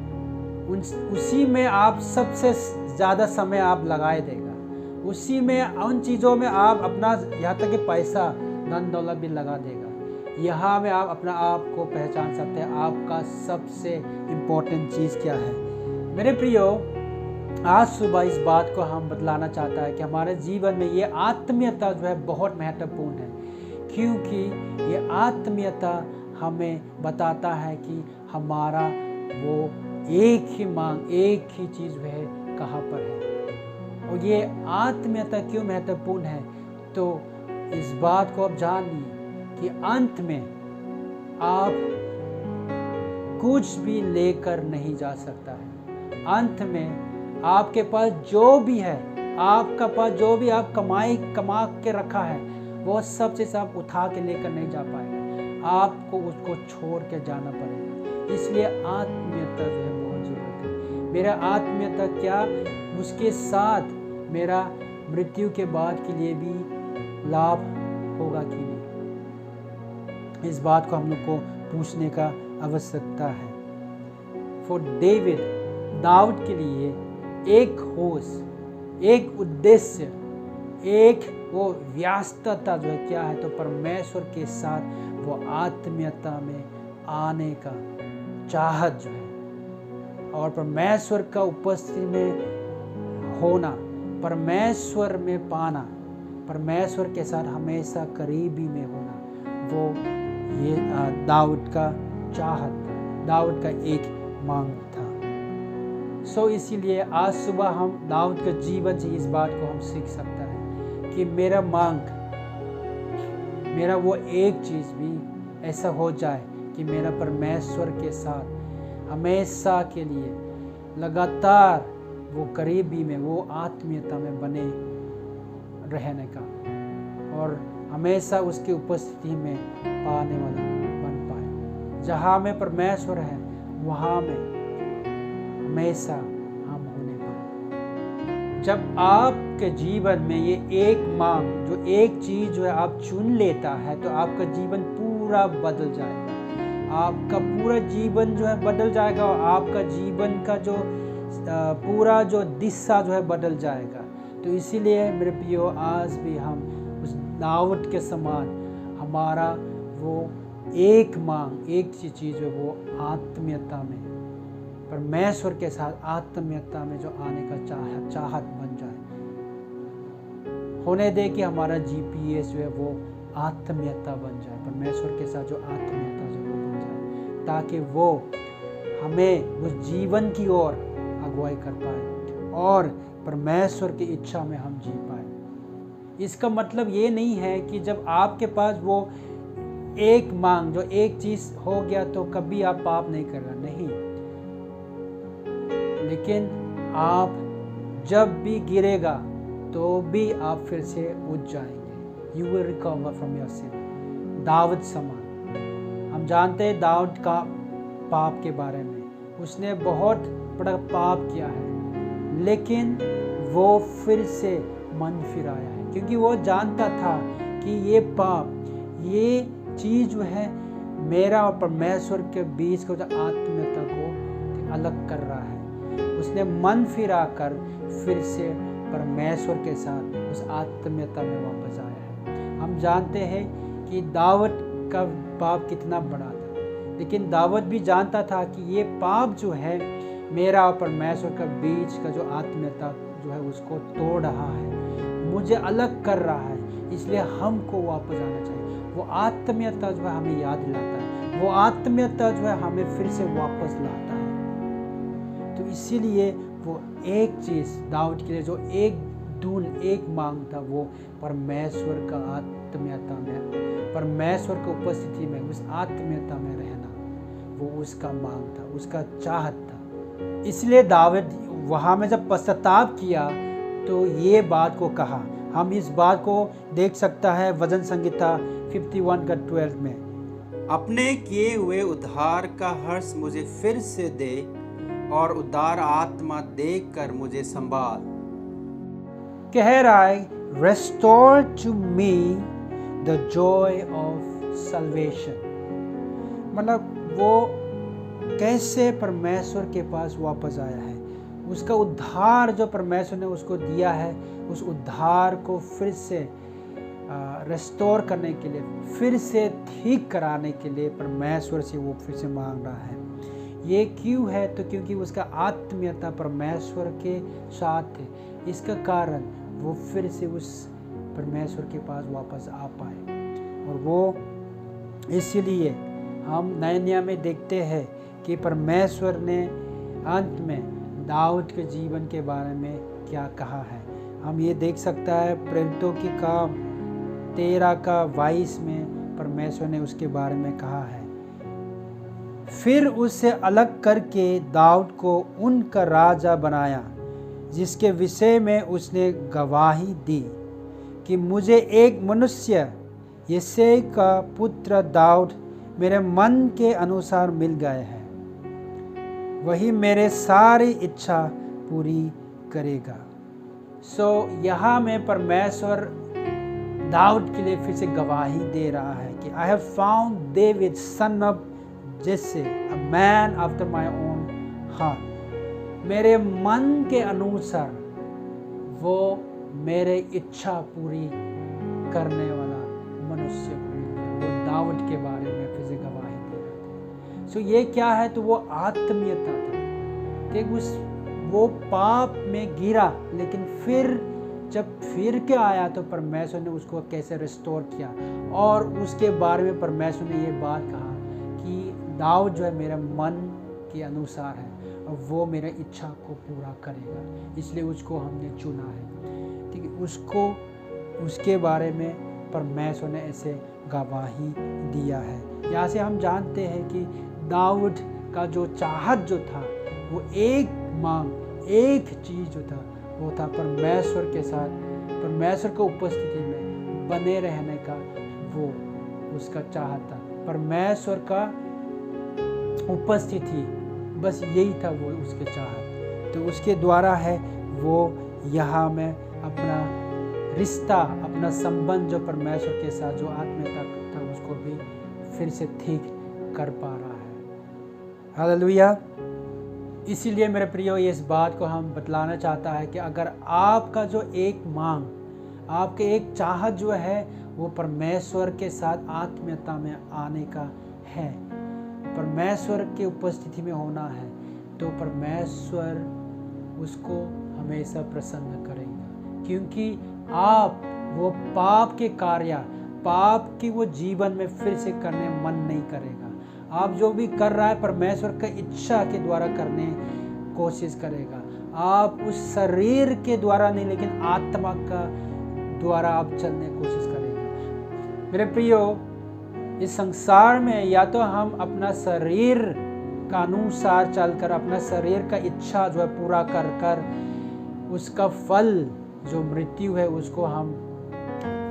उसी में आप सबसे ज़्यादा समय आप लगाए देगा, उसी में उन चीज़ों में आप अपना यहाँ तक कि पैसा धन दौलत भी लगा देगा। यहाँ में आप अपना आप को पहचान सकते हैं आपका सबसे इम्पोर्टेंट चीज़ क्या है। मेरे प्रियो, आज सुबह इस बात को हम बतलाना चाहता है कि हमारे जीवन में ये आत्मीयता जो है बहुत महत्वपूर्ण है, क्योंकि ये आत्मीयता हमें बताता है कि हमारा वो एक ही मांग, एक ही चीज़ वह कहाँ पर है। और ये आत्मीयता क्यों महत्वपूर्ण है? तो इस बात को आप जान लीजिए कि अंत में आप कुछ भी लेकर नहीं जा सकता है। अंत में आपके पास जो भी है, आपका पास जो भी आप कमा के रखा है, वो सब चीज़ आप उठा के लेकर नहीं जा पाएगा, आपको उसको छोड़ के जाना पड़ेगा। इसलिए आत्मीयता जो है बहुत ज़रूरत है। मेरा आत्मीयता क्या, उसके साथ मेरा मृत्यु के बाद के लिए भी लाभ होगा कि नहीं, इस बात को हम लोग को पूछने का आवश्यकता है। फॉर डेविड, दाऊद के लिए एक होश, एक उद्देश्य, एक वो व्यस्तता जो है क्या है, तो परमेश्वर के साथ वो आत्मीयता में आने का चाहत जो है, और परमेश्वर का उपस्थिति में होना, परमेश्वर में पाना, परमेश्वर के साथ हमेशा करीबी में होना, वो ये दाऊद का चाहत था, दाऊद का एक मांग था। सो इसीलिए आज सुबह हम दाऊद के जीवन से इस बात को हम सीख सकता है कि मेरा मांग, मेरा वो एक चीज़ भी ऐसा हो जाए कि मेरा परमेश्वर के साथ हमेशा के लिए लगातार वो करीबी में, वो आत्मीयता में बने रहने का, और हमेशा उसकी उपस्थिति में पाने वाला बन पाए। जहाँ में परमेश्वर है वहाँ में हमेशा हम होने पाए। जब आपके जीवन में ये एक मांग, जो एक चीज़ जो है आप चुन लेता है, तो आपका जीवन पूरा बदल जाएगा। आपका पूरा जीवन जो है बदल जाएगा और आपका जीवन का जो पूरा जो दिशा जो है बदल जाएगा। तो इसीलिए मेरे प्रियो, आज भी हम उस दाऊद के समान हमारा वो एक मांग, एक चीज़ है, वो आत्मीयता में, परमेश्वर के साथ आत्मीयता में जो आने का चाहत बन जाए। होने दे कि हमारा GPS जो है वो आत्मीयता बन जाए, परमेश्वर के साथ जो आत्मीयता जो वो बन जाए, ताकि वो हमें उस जीवन की ओर अगुवाई कर पाए और परमेश्वर की इच्छा में हम जी पाए। इसका मतलब ये नहीं है कि जब आपके पास वो एक मांग, जो एक चीज़ हो गया तो कभी आप पाप नहीं करना, नहीं। लेकिन आप जब भी गिरेगा तो भी आप फिर से उठ जाएंगे। You will recover from your sin. दाऊद समान हम जानते हैं दाऊद का पाप के बारे में, उसने बहुत बड़ा पाप किया है, लेकिन वो फिर से मन फिराया है, क्योंकि वो जानता था कि ये पाप, ये चीज़ जो है मेरा और परमेश्वर के बीच को जो आत्मीयता को अलग कर रहा है। उसने मन फिरा कर फिर से परमेश्वर के साथ उस आत्मीयता में वापस आया है। हम जानते हैं कि दाऊद का पाप कितना बड़ा था, लेकिन दाऊद भी जानता था कि ये पाप जो है मेरा और परमेश्वर के बीच का जो आत्मीयता जो है उसको तोड़ रहा है, मुझे अलग कर रहा है, इसलिए हमको वापस आना चाहिए। वो आत्मीयता जो है हमें याद दिलाता है, वो आत्मीयता जो है हमें फिर से वापस लाता है। तो इसीलिए वो एक चीज़ दाऊद के लिए जो एक मांग था, वो परमेश्वर का आत्मीयता में, परमेश्वर की उपस्थिति में, उस आत्मीयता में रहना, वो उसका मांग था, उसका चाहत था। इसलिए दाऊद वहाँ में जब पश्चाताप किया तो ये बात को कहा। हम इस बात को देख सकता है भजन संहिता 51:12 में, अपने किए हुए उद्धार का हर्ष मुझे फिर से दे और उदार आत्मा देकर मुझे संभाल। कह रहा है, restore to me the joy of salvation. मतलब वो कैसे परमेश्वर के पास वापस आया है, उसका उद्धार जो परमेश्वर ने उसको दिया है, उस उद्धार को फिर से रेस्टोर करने के लिए, फिर से ठीक कराने के लिए परमेश्वर से वो फिर से मांग रहा है। ये क्यों है? तो क्योंकि उसका आत्मीयता परमेश्वर के साथ है, इसका कारण वो फिर से उस परमेश्वर के पास वापस आ पाए। और वो इसीलिए हम नए नियम में देखते हैं कि परमेश्वर ने अंत में दाऊद के जीवन के बारे में क्या कहा है। हम ये देख सकता है प्रेरितों की काम 13:22 में परमेश्वर ने उसके बारे में कहा है, फिर उससे अलग करके दाऊद को उनका राजा बनाया, जिसके विषय में उसने गवाही दी कि मुझे एक मनुष्य यिशै का पुत्र दाऊद मेरे मन के अनुसार मिल गए हैं, वही मेरे सारी इच्छा पूरी करेगा। यहाँ में परमेश्वर दाऊद के लिए फिर से गवाही दे रहा है कि I have found David son of Jesse, a man after my own heart. मेरे मन के अनुसार वो मेरे इच्छा पूरी करने वाला मनुष्य वो दाऊद के बारे में फिर से गवाही दे रहे थे। ये क्या है? तो वो आत्मीयता था कि वो पाप में गिरा, लेकिन फिर जब फिर के आया तो परमेश्वर ने उसको कैसे रिस्टोर किया, और उसके बारे में परमेश्वर ने ये बात कहा कि दाऊद जो है मेरे मन के अनुसार है और वो मेरे इच्छा को पूरा करेगा, इसलिए उसको हमने चुना है। ठीक है, उसके बारे में परमेश्वर ने ऐसे गवाही दिया है। यहाँ से हम जानते हैं कि दाऊद का जो चाहत जो था, वो एक मांग, एक चीज़ जो था, वो था परमेश्वर के साथ, परमेश्वर की उपस्थिति में बने रहने का वो उसका चाहत था। परमेश्वर का उपस्थिति, बस यही था वो उसके चाहत। तो उसके द्वारा है वो यहाँ मैं अपना रिश्ता, अपना संबंध जो परमेश्वर के साथ जो आत्मीयता था उसको भी फिर से ठीक कर पा रहा है। हालेलुया। इसीलिए मेरे प्रियो इस बात को हम बतलाना चाहता है कि अगर आपका जो एक मांग, आपके एक चाहत जो है वो परमेश्वर के साथ आत्मीयता में आने का है, परमेश्वर के उपस्थिति में होना है, तो परमेश्वर उसको हमेशा प्रसन्न करेगा, क्योंकि आप वो पाप के कार्य, पाप की वो जीवन में फिर से करने मन नहीं करेगा। आप जो भी कर रहा है परमेश्वर का इच्छा के द्वारा करने कोशिश करेगा। आप उस शरीर के द्वारा नहीं, लेकिन आत्मा का द्वारा आप चलने की कोशिश करेगा। मेरे प्रियो, इस संसार में या तो हम अपना शरीर का अनुसार चलकर अपना शरीर का इच्छा जो है पूरा कर कर उसका फल जो मृत्यु है उसको हम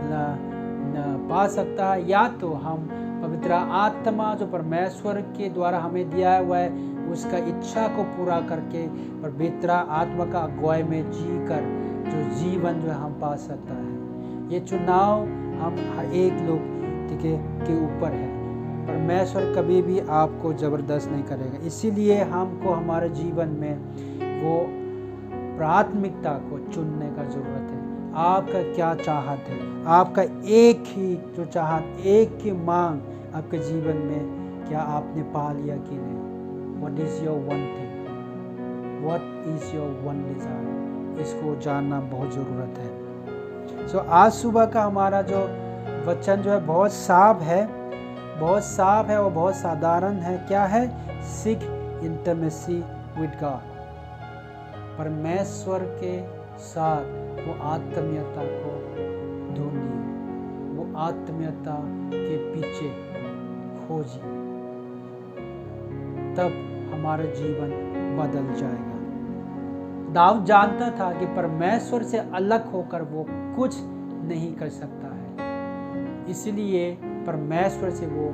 न पा सकता है, या तो हम पवित्र आत्मा जो परमेश्वर के द्वारा हमें दिया हुआ है उसका इच्छा को पूरा करके पवित्र आत्मा का अगुवाई में जी कर जो जीवन जो हम पा सकता है। ये चुनाव हम हर एक लोग के ऊपर है। परमेश्वर कभी भी आपको ज़बरदस्त नहीं करेगा। इसीलिए हमको हमारे जीवन में वो प्राथमिकता को चुनने का ज़रूरत है। आपका क्या चाहत है? आपका एक ही जो चाहत, एक ही मांग आपके जीवन में क्या आपने पा लिया कि नहीं? What is your one thing? What is your one desire? इसको जानना बहुत ज़रूरत है। आज सुबह का हमारा जो वचन जो है बहुत साफ है, बहुत साफ है और बहुत साधारण है। क्या है? Seek intimacy with God। परमेश्वर के साथ वो आत्मीयता को ढूंढिए, वो आत्मीयता के पीछे खोजिए, तब हमारा जीवन बदल जाएगा। दाऊद जानता था कि परमेश्वर से अलग होकर वो कुछ नहीं कर सकता है, इसलिए परमेश्वर से वो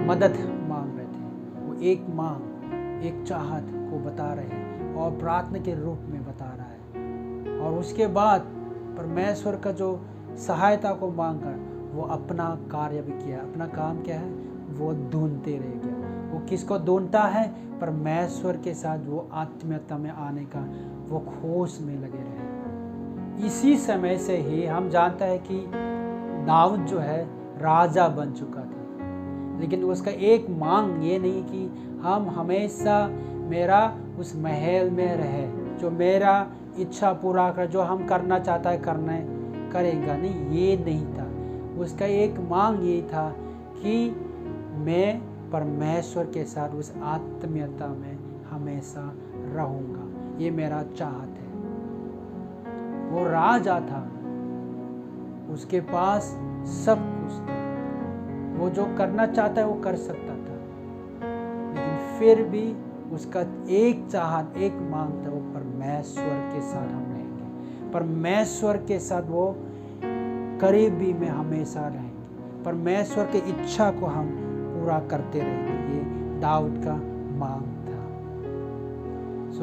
मदद मांग रहे थे। वो एक मांग, एक चाहत को बता रहे हैं और प्रार्थना के रूप में बता रहा है, और उसके बाद परमेश्वर का जो सहायता को मांगकर वो अपना कार्य भी किया। अपना काम क्या है? वो ढूंढते रह गया। वो किसको ढूंढता है? परमेश्वर के साथ वो आत्मीयता में आने का वो खोज में लगे रहे। इसी समय से ही हम जानते हैं कि दाऊद जो है राजा बन चुका था, लेकिन उसका एक मांग ये नहीं कि हम हमेशा मेरा उस महल में रहे, जो मेरा इच्छा पूरा कर, जो हम करना चाहता है करने करेगा नहीं, ये नहीं था। उसका एक मांग ये था कि मैं परमेश्वर के साथ उस आत्मीयता में हमेशा रहूँगा, ये मेरा चाहत है। वो राजा था, उसके पास सब कुछ था, वो जो करना चाहता है वो कर सकता था, लेकिन फिर भी उसका एक चाहत, एक मांग था, वो परमेश्वर के साथ हम रहेंगे, परमेश्वर के साथ वो करीबी में हमेशा रहेंगे, परमेश्वर की इच्छा को हम पूरा करते रहेंगे। ये दाऊद का मांग था।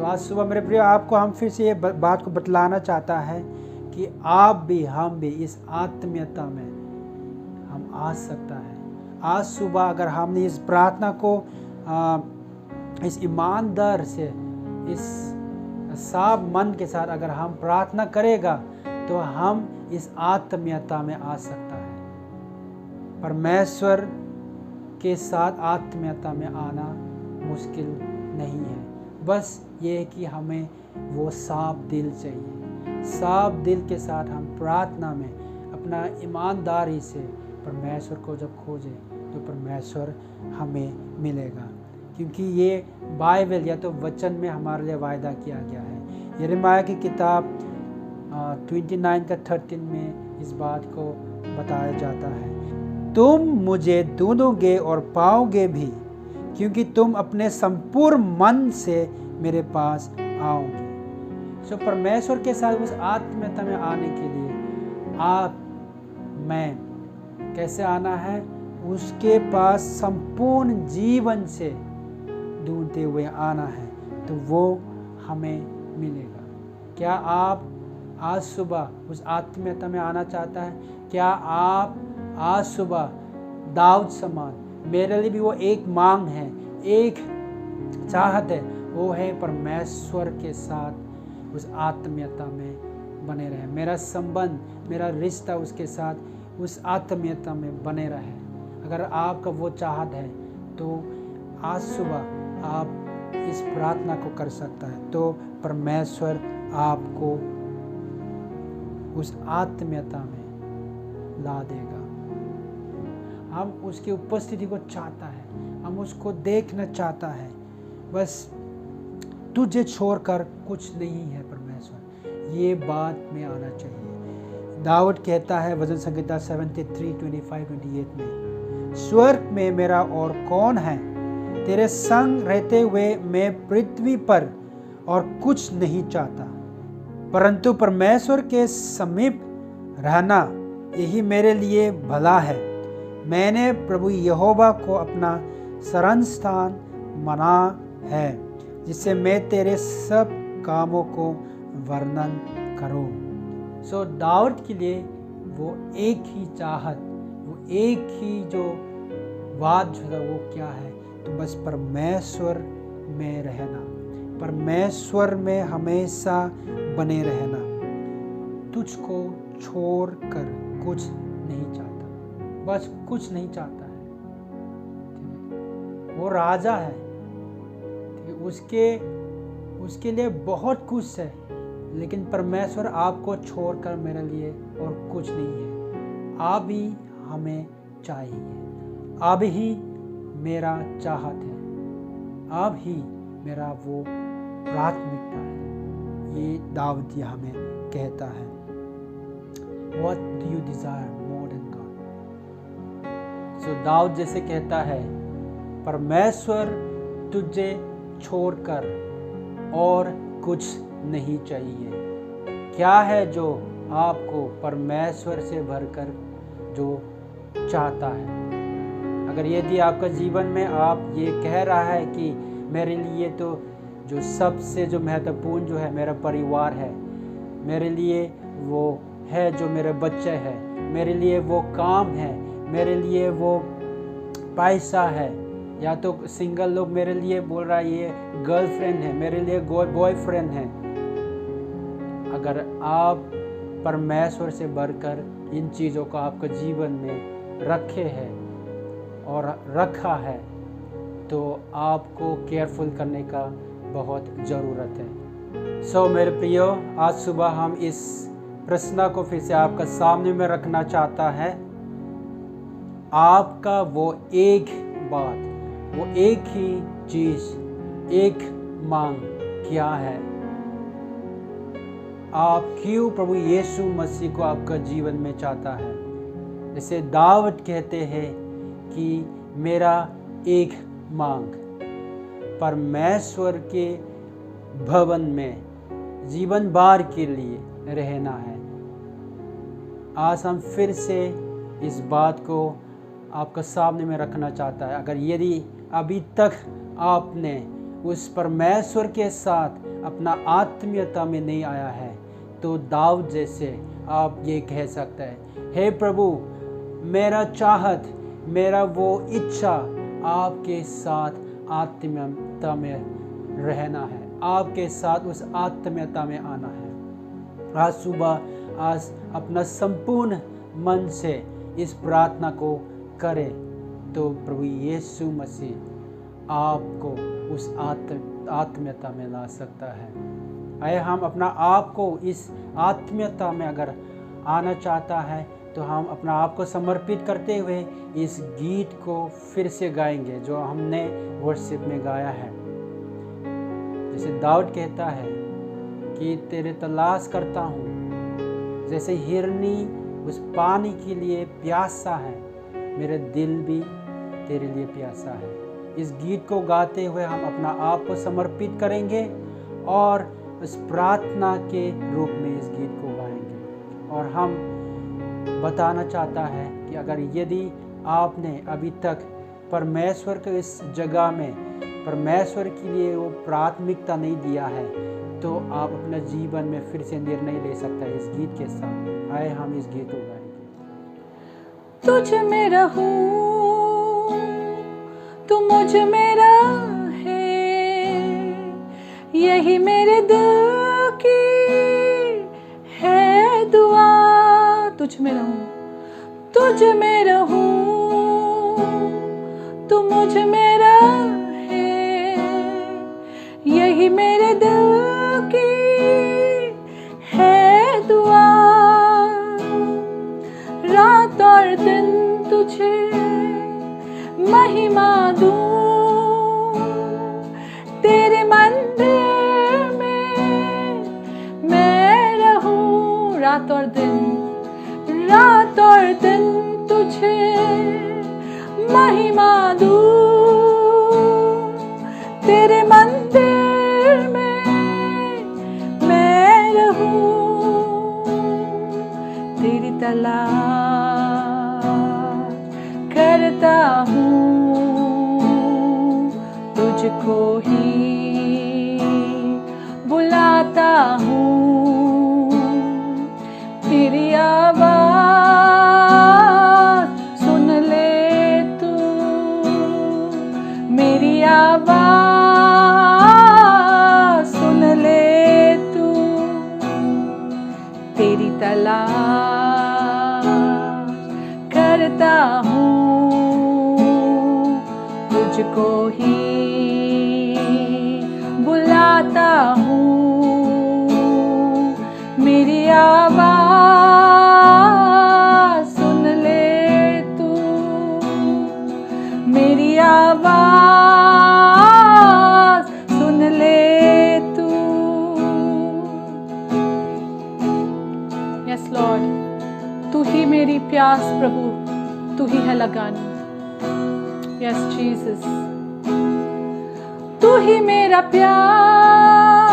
आज सुबह मेरे प्रिय आपको हम फिर से ये बात को बतलाना चाहता है कि आप भी, हम भी इस आत्मीयता में हम आ सकता है। आज सुबह अगर हमने इस प्रार्थना को इस ईमानदार से, इस साफ मन के साथ अगर हम प्रार्थना करेगा तो हम इस आत्मीयता में आ सकता है। परमेश्वर के साथ आत्मीयता में आना मुश्किल नहीं है, बस ये है कि हमें वो साफ दिल चाहिए। साफ दिल के साथ हम प्रार्थना में अपना ईमानदारी से परमेश्वर को जब खोजें तो परमेश्वर हमें मिलेगा, क्योंकि ये बाइबल या तो वचन में हमारे लिए वायदा किया गया है। यिर्मयाह की किताब 29:13 में इस बात को बताया जाता है, तुम मुझे ढूंढोगे और पाओगे भी, क्योंकि तुम अपने संपूर्ण मन से मेरे पास आओगे। परमेश्वर के साथ उस आत्मीयता में आने के लिए आप, मैं कैसे आना है? उसके पास संपूर्ण जीवन से ढूंढते हुए आना है, तो वो हमें मिलेगा। क्या आप आज सुबह उस आत्मीयता में आना चाहता है? क्या आप आज सुबह दाऊद समान, मेरे लिए भी वो एक मांग है, एक चाहत है, वो है परमेश्वर के साथ उस आत्मीयता में बने रहे, मेरा संबंध, मेरा रिश्ता उसके साथ उस आत्मीयता में बने रहे। अगर आपका वो चाहत है तो आज सुबह आप इस प्रार्थना को कर सकता है, तो परमेश्वर आपको उस आत्मीयता में ला देगा। हम उसकी उपस्थिति को चाहता है, हम उसको देखना चाहता है। बस तुझे छोड़कर कुछ नहीं है परमेश्वर, ये बात में आना चाहिए। दाऊद कहता है वचन संहिता 73:25-28 में, स्वर्ग में मेरा और कौन है, तेरे संग रहते हुए मैं पृथ्वी पर और कुछ नहीं चाहता, परंतु परमेश्वर के समीप रहना यही मेरे लिए भला है। मैंने प्रभु यहोवा को अपना शरण स्थान माना है, जिससे मैं तेरे सब कामों को वर्णन करूं। सो दाऊद के लिए वो एक ही चाहत, वो एक ही जो बात जो था वो क्या है, तो बस परमेश्वर में रहना, परमेश्वर में हमेशा बने रहना। तुझको छोड़ कर कुछ नहीं चाहता, बस कुछ नहीं चाहता है। वो राजा है, उसके लिए बहुत कुछ है, लेकिन परमेश्वर आपको छोड़कर मेरे लिए और कुछ नहीं है। आप ही हमें चाहिए, आप ही मेरा चाहत है, आप ही मेरा वो प्राथमिकता है। ये दाऊद हमें कहता है, What do you desire more than God? So Dawood जैसे कहता है, परमेश्वर तुझे छोड़कर और कुछ नहीं चाहिए। क्या है जो आपको परमेश्वर से भरकर जो चाहता है? अगर यदि आपका जीवन में आप ये कह रहा है कि मेरे लिए तो जो सबसे जो महत्वपूर्ण जो है मेरा परिवार है, मेरे लिए वो है जो मेरे बच्चे हैं, मेरे लिए वो काम है, मेरे लिए वो पैसा है, या तो सिंगल लोग मेरे लिए बोल रहा है ये गर्लफ्रेंड है, मेरे लिए बॉयफ्रेंड है। अगर आप परमेश्वर से बढ़कर इन चीज़ों को आपके जीवन में रखे हैं और रखा है, तो आपको केयरफुल करने का बहुत ज़रूरत है। सो मेरे प्रियो, आज सुबह हम इस प्रश्न को फिर से आपका सामने में रखना चाहता है। आपका वो एक बात, वो एक ही चीज़, एक मांग क्या है? आप क्यों प्रभु यीशु मसीह को आपका जीवन में चाहता है? जैसे दाऊद कहते हैं कि मेरा एक मांग परमेश्वर के भवन में जीवन भर के लिए रहना है। आज हम फिर से इस बात को आपका सामने में रखना चाहता है। अगर यदि अभी तक आपने उस परमेश्वर के साथ अपना आत्मीयता में नहीं आया है, तो दाऊद जैसे आप ये कह सकते हैं, हे प्रभु, मेरा चाहत, मेरा वो इच्छा आपके साथ आत्मीयता में रहना है, आपके साथ उस आत्मीयता में आना है। आज सुबह आज अपना संपूर्ण मन से इस प्रार्थना को करें, तो प्रभु यीशु मसीह आपको उस आत्मीयता में ला सकता है। आए हम अपना आप को इस आत्मीयता में अगर आना चाहता है, तो हम अपना आप को समर्पित करते हुए इस गीत को फिर से गाएंगे जो हमने वर्शिप में गाया है। जैसे दाऊद कहता है कि तेरे तलाश करता हूँ, जैसे हिरनी उस पानी के लिए प्यासा है, मेरा दिल भी तेरे लिए प्यासा है। इस गीत को गाते हुए हम अपना आप को समर्पित करेंगे और उस प्रार्थना के रूप में इस गीत को गाएंगे। और हम बताना चाहता है कि अगर यदि आपने अभी तक परमेश्वर के इस जगह में परमेश्वर के लिए वो प्राथमिकता नहीं दिया है, तो आप अपना जीवन में फिर से निर्णय ले सकता है इस गीत के साथ। आए हम इस गीत को गाएंगे। तुझ में रहूं, तू मुझ में रहे, यही मेरे दिल की है दुआ। तुझ में रहूं, तुझ में रहूं, तू मुझ में रहे, यही मेरे दिल की है दुआ। रात और दिन तुझे महिमा दूं, तेरे मंदिर में मैं रहूं। रात और दिन तुझे महिमा दूं, तेरे मंदिर में मैं रहूं। तेरी तलाश करता हूँ, तुझको ही बुलाता हूँ। तेरी आवाज़ सुन ले तू, मेरी आवाज़ सुन ले तू। तेरी तलाश करता हूँ, तुझको ही बुलाता हूँ। मेरी आवाज़ सुन ले तू, मेरी आवाज़ सुन ले तू। यस लॉर्ड, तू ही मेरी प्यास प्रभु, तू ही है लगानी। यस जीसस, तू ही मेरा प्यास,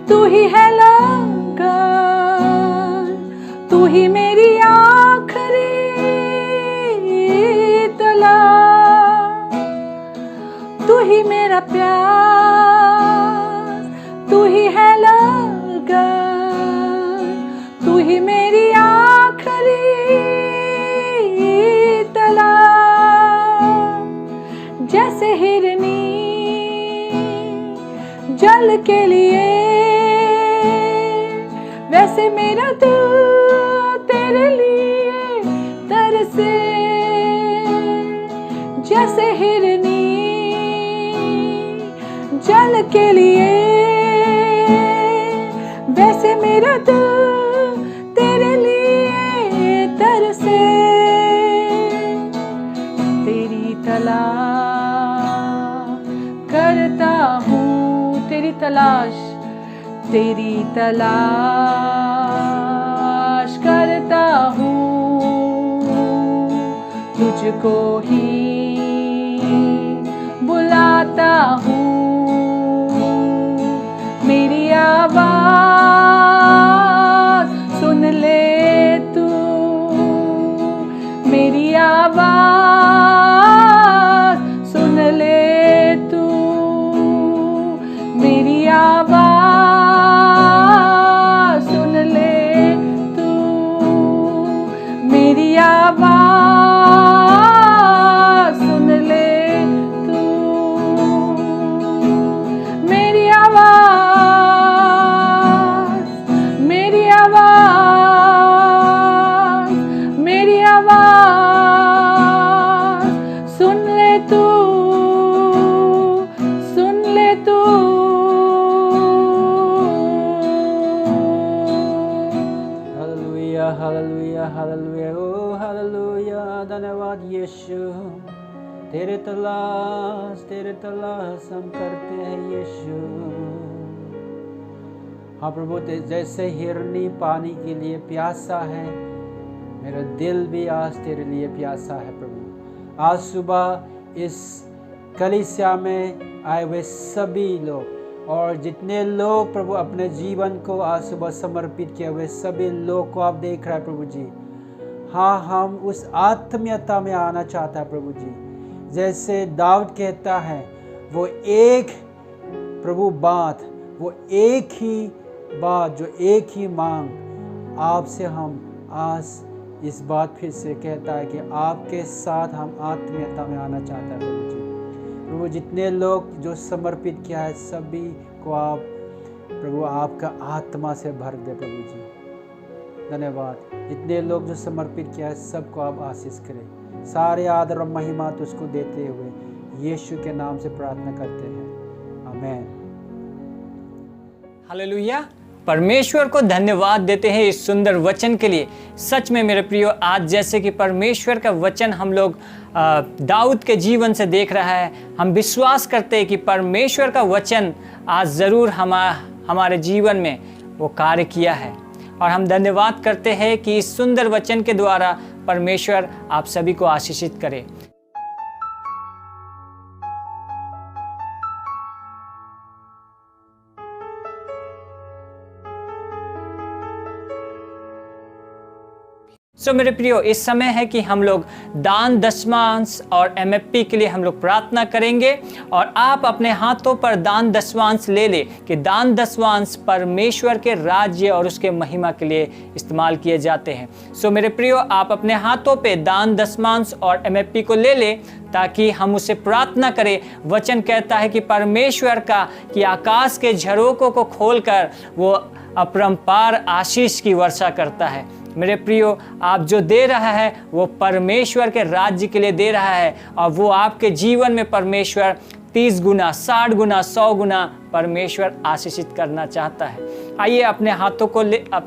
तू ही है लगन, तू ही मेरी आखिरी तलाश। तू ही मेरा प्यास, तू ही है लगन, तू ही मेरी आखिरी तलाश। जैसे हिरनी जल के लिए, वैसे मेरा दिल तेरे लिए तरसे। जैसे हिरनी जल के लिए, वैसे मेरा दिल तेरे लिए तरसे। तेरी तलाश करता हूँ, तेरी तलाश करता हूँ, तुझको ही बुलाता हूँ। मेरी आवाज़ सुन ले तू, मेरी आवाज़ सुन ले तू, मेरी आवाज़ सुन ले तू, मेरी आवाज़ सुन ले तू, मेरी आवाज़, मेरी आवाज़, मेरी आवाज़ सुन ले तू, सुन ले तू। हालेलुया, हालेलुया, हालेलुया, ओ हालेलुया। धन्यवाद यीशु, तेरे तलाश हम करते हैं यीशु। हाँ प्रभु, जैसे हिरनी पानी के लिए प्यासा है, मेरा दिल भी आज तेरे लिए प्यासा है प्रभु। आज सुबह इस कलीसिया में आए हुए सभी लोग और जितने लोग प्रभु अपने जीवन को आज सुबह समर्पित किए हुए सभी लोग को आप देख रहे हैं प्रभु जी। हाँ, हम उस आत्मीयता में आना चाहता है प्रभु जी। जैसे दाऊद कहता है, वो एक प्रभु बात वो एक ही बात, जो एक ही मांग आपसे हम आज इस बात फिर से कहता है कि आपके साथ हम आत्मीयता में आना चाहते हैं प्रभु जी। प्रभु जितने लोग जो समर्पित किया है सभी को आप प्रभु आपका आत्मा से भर दे प्रभु जी। धन्यवाद। जितने लोग जो समर्पित किया है सबको आप आशीष करें। सारे आदर और महिमा तुझको देते हुए यीशु के नाम से प्रार्थना करते हैं, आमीन। हालेलुया। परमेश्वर को धन्यवाद देते हैं इस सुंदर वचन के लिए। सच में मेरे प्रियो, आज जैसे कि परमेश्वर का वचन हम लोग दाऊद के जीवन से देख रहा है, हम विश्वास करते हैं कि परमेश्वर का वचन आज ज़रूर हमारे जीवन में वो कार्य किया है। और हम धन्यवाद करते हैं कि इस सुंदर वचन के द्वारा परमेश्वर आप सभी को आशीषित करे। मेरे प्रियो, इस समय है कि हम लोग दान दशमांश और MFP के लिए हम लोग प्रार्थना करेंगे। और आप अपने हाथों पर दान दशमांश ले ले कि दान दशमांश परमेश्वर के राज्य और उसके महिमा के लिए इस्तेमाल किए जाते हैं। मेरे प्रियो, आप अपने हाथों पे दान दशमांश और MFP को ले ले ताकि हम उसे प्रार्थना करें। वचन कहता है कि परमेश्वर का कि आकाश के झरोकों को खोलकर वो अपरंपार आशीष की वर्षा करता है। मेरे प्रियो, आप जो दे रहा है वो परमेश्वर के राज्य के लिए दे रहा है और वो आपके जीवन में परमेश्वर 30 गुना, 60 गुना, 100 गुना परमेश्वर आशीषित करना चाहता है। आइए अपने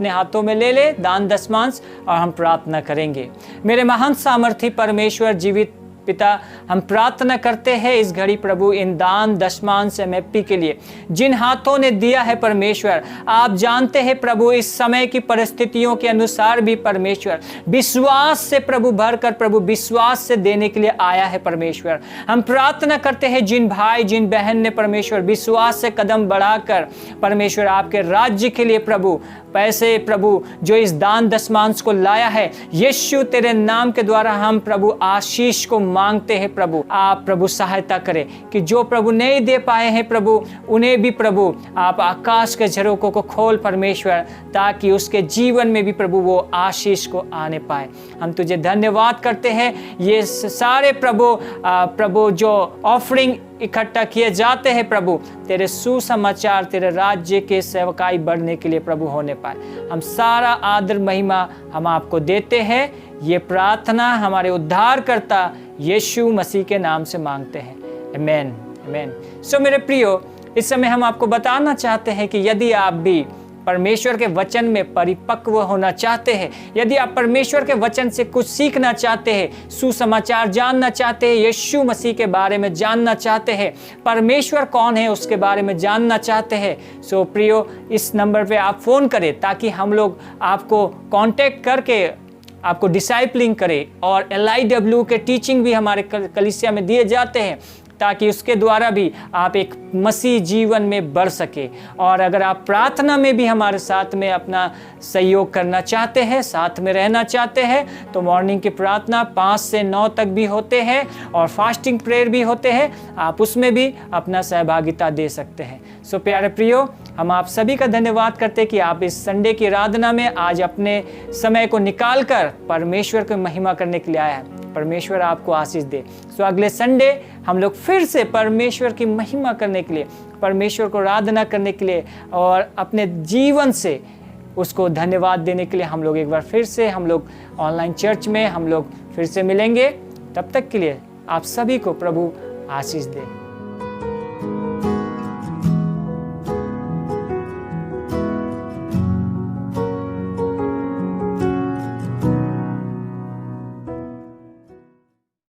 हाथों में ले ले दान दशमांश और हम प्रार्थना करेंगे। मेरे महान सामर्थी परमेश्वर जीवित पिता, हम प्रार्थना करते हैं इस घड़ी प्रभु इन दान दशमांश MFP के लिए जिन हाथों ने दिया है परमेश्वर। आप जानते हैं प्रभु इस समय की परिस्थितियों के अनुसार भी परमेश्वर विश्वास से प्रभु भरकर प्रभु विश्वास से देने के लिए आया है परमेश्वर। हम प्रार्थना करते हैं जिन भाई जिन बहन ने परमेश्वर विश्वास से कदम बढ़ाकर परमेश्वर आपके राज्य के लिए प्रभु पैसे प्रभु जो इस दान दशमांश को लाया है, यीशु तेरे नाम के द्वारा हम प्रभु आशीष को मांगते हैं प्रभु। आप प्रभु सहायता करें कि जो प्रभु नहीं दे पाए हैं प्रभु उन्हें भी प्रभु आप आकाश के झरोकों को खोल परमेश्वर, ताकि उसके जीवन में भी प्रभु वो आशीष को आने पाए। हम तुझे धन्यवाद करते हैं। ये सारे प्रभु जो ऑफरिंग इकट्ठा किए जाते हैं प्रभु तेरे सुसमाचार तेरे राज्य के सेवकाई बढ़ने के लिए प्रभु होने पाए। हम सारा आदर महिमा हम आपको देते हैं। ये प्रार्थना हमारे उद्धारकर्ता यीशु मसीह के नाम से मांगते हैं, आमीन, आमीन। मेरे प्रियो, इस समय हम आपको बताना चाहते हैं कि यदि आप भी परमेश्वर के वचन में परिपक्व होना चाहते हैं, यदि आप परमेश्वर के वचन से कुछ सीखना चाहते हैं, सुसमाचार जानना चाहते हैं, यीशु मसीह के बारे में जानना चाहते हैं, परमेश्वर कौन है उसके बारे में जानना चाहते हैं, प्रियो इस नंबर पे आप फ़ोन करें ताकि हम लोग आपको कांटेक्ट करके आपको डिसाइपलिंग करें। और LIW के टीचिंग भी हमारे कलीसिया में दिए जाते हैं ताकि उसके द्वारा भी आप एक मसीह जीवन में बढ़ सके। और अगर आप प्रार्थना में भी हमारे साथ में अपना सहयोग करना चाहते हैं, साथ में रहना चाहते हैं, तो मॉर्निंग की प्रार्थना 5 से 9 तक भी होते हैं और फास्टिंग प्रेयर भी होते हैं, आप उसमें भी अपना सहभागिता दे सकते हैं। प्यारे प्रियो, हम आप सभी का धन्यवाद करते हैं कि आप इस संडे की आराधना में आज अपने समय को निकालकर परमेश्वर को महिमा करने के लिए आया है। परमेश्वर आपको आशीष दे। अगले संडे हम लोग फिर से परमेश्वर की महिमा करने के लिए, परमेश्वर को आराधना करने के लिए और अपने जीवन से उसको धन्यवाद देने के लिए हम लोग एक बार फिर से हम लोग ऑनलाइन चर्च में हम लोग फिर से मिलेंगे। तब तक के लिए आप सभी को प्रभु आशीष दे।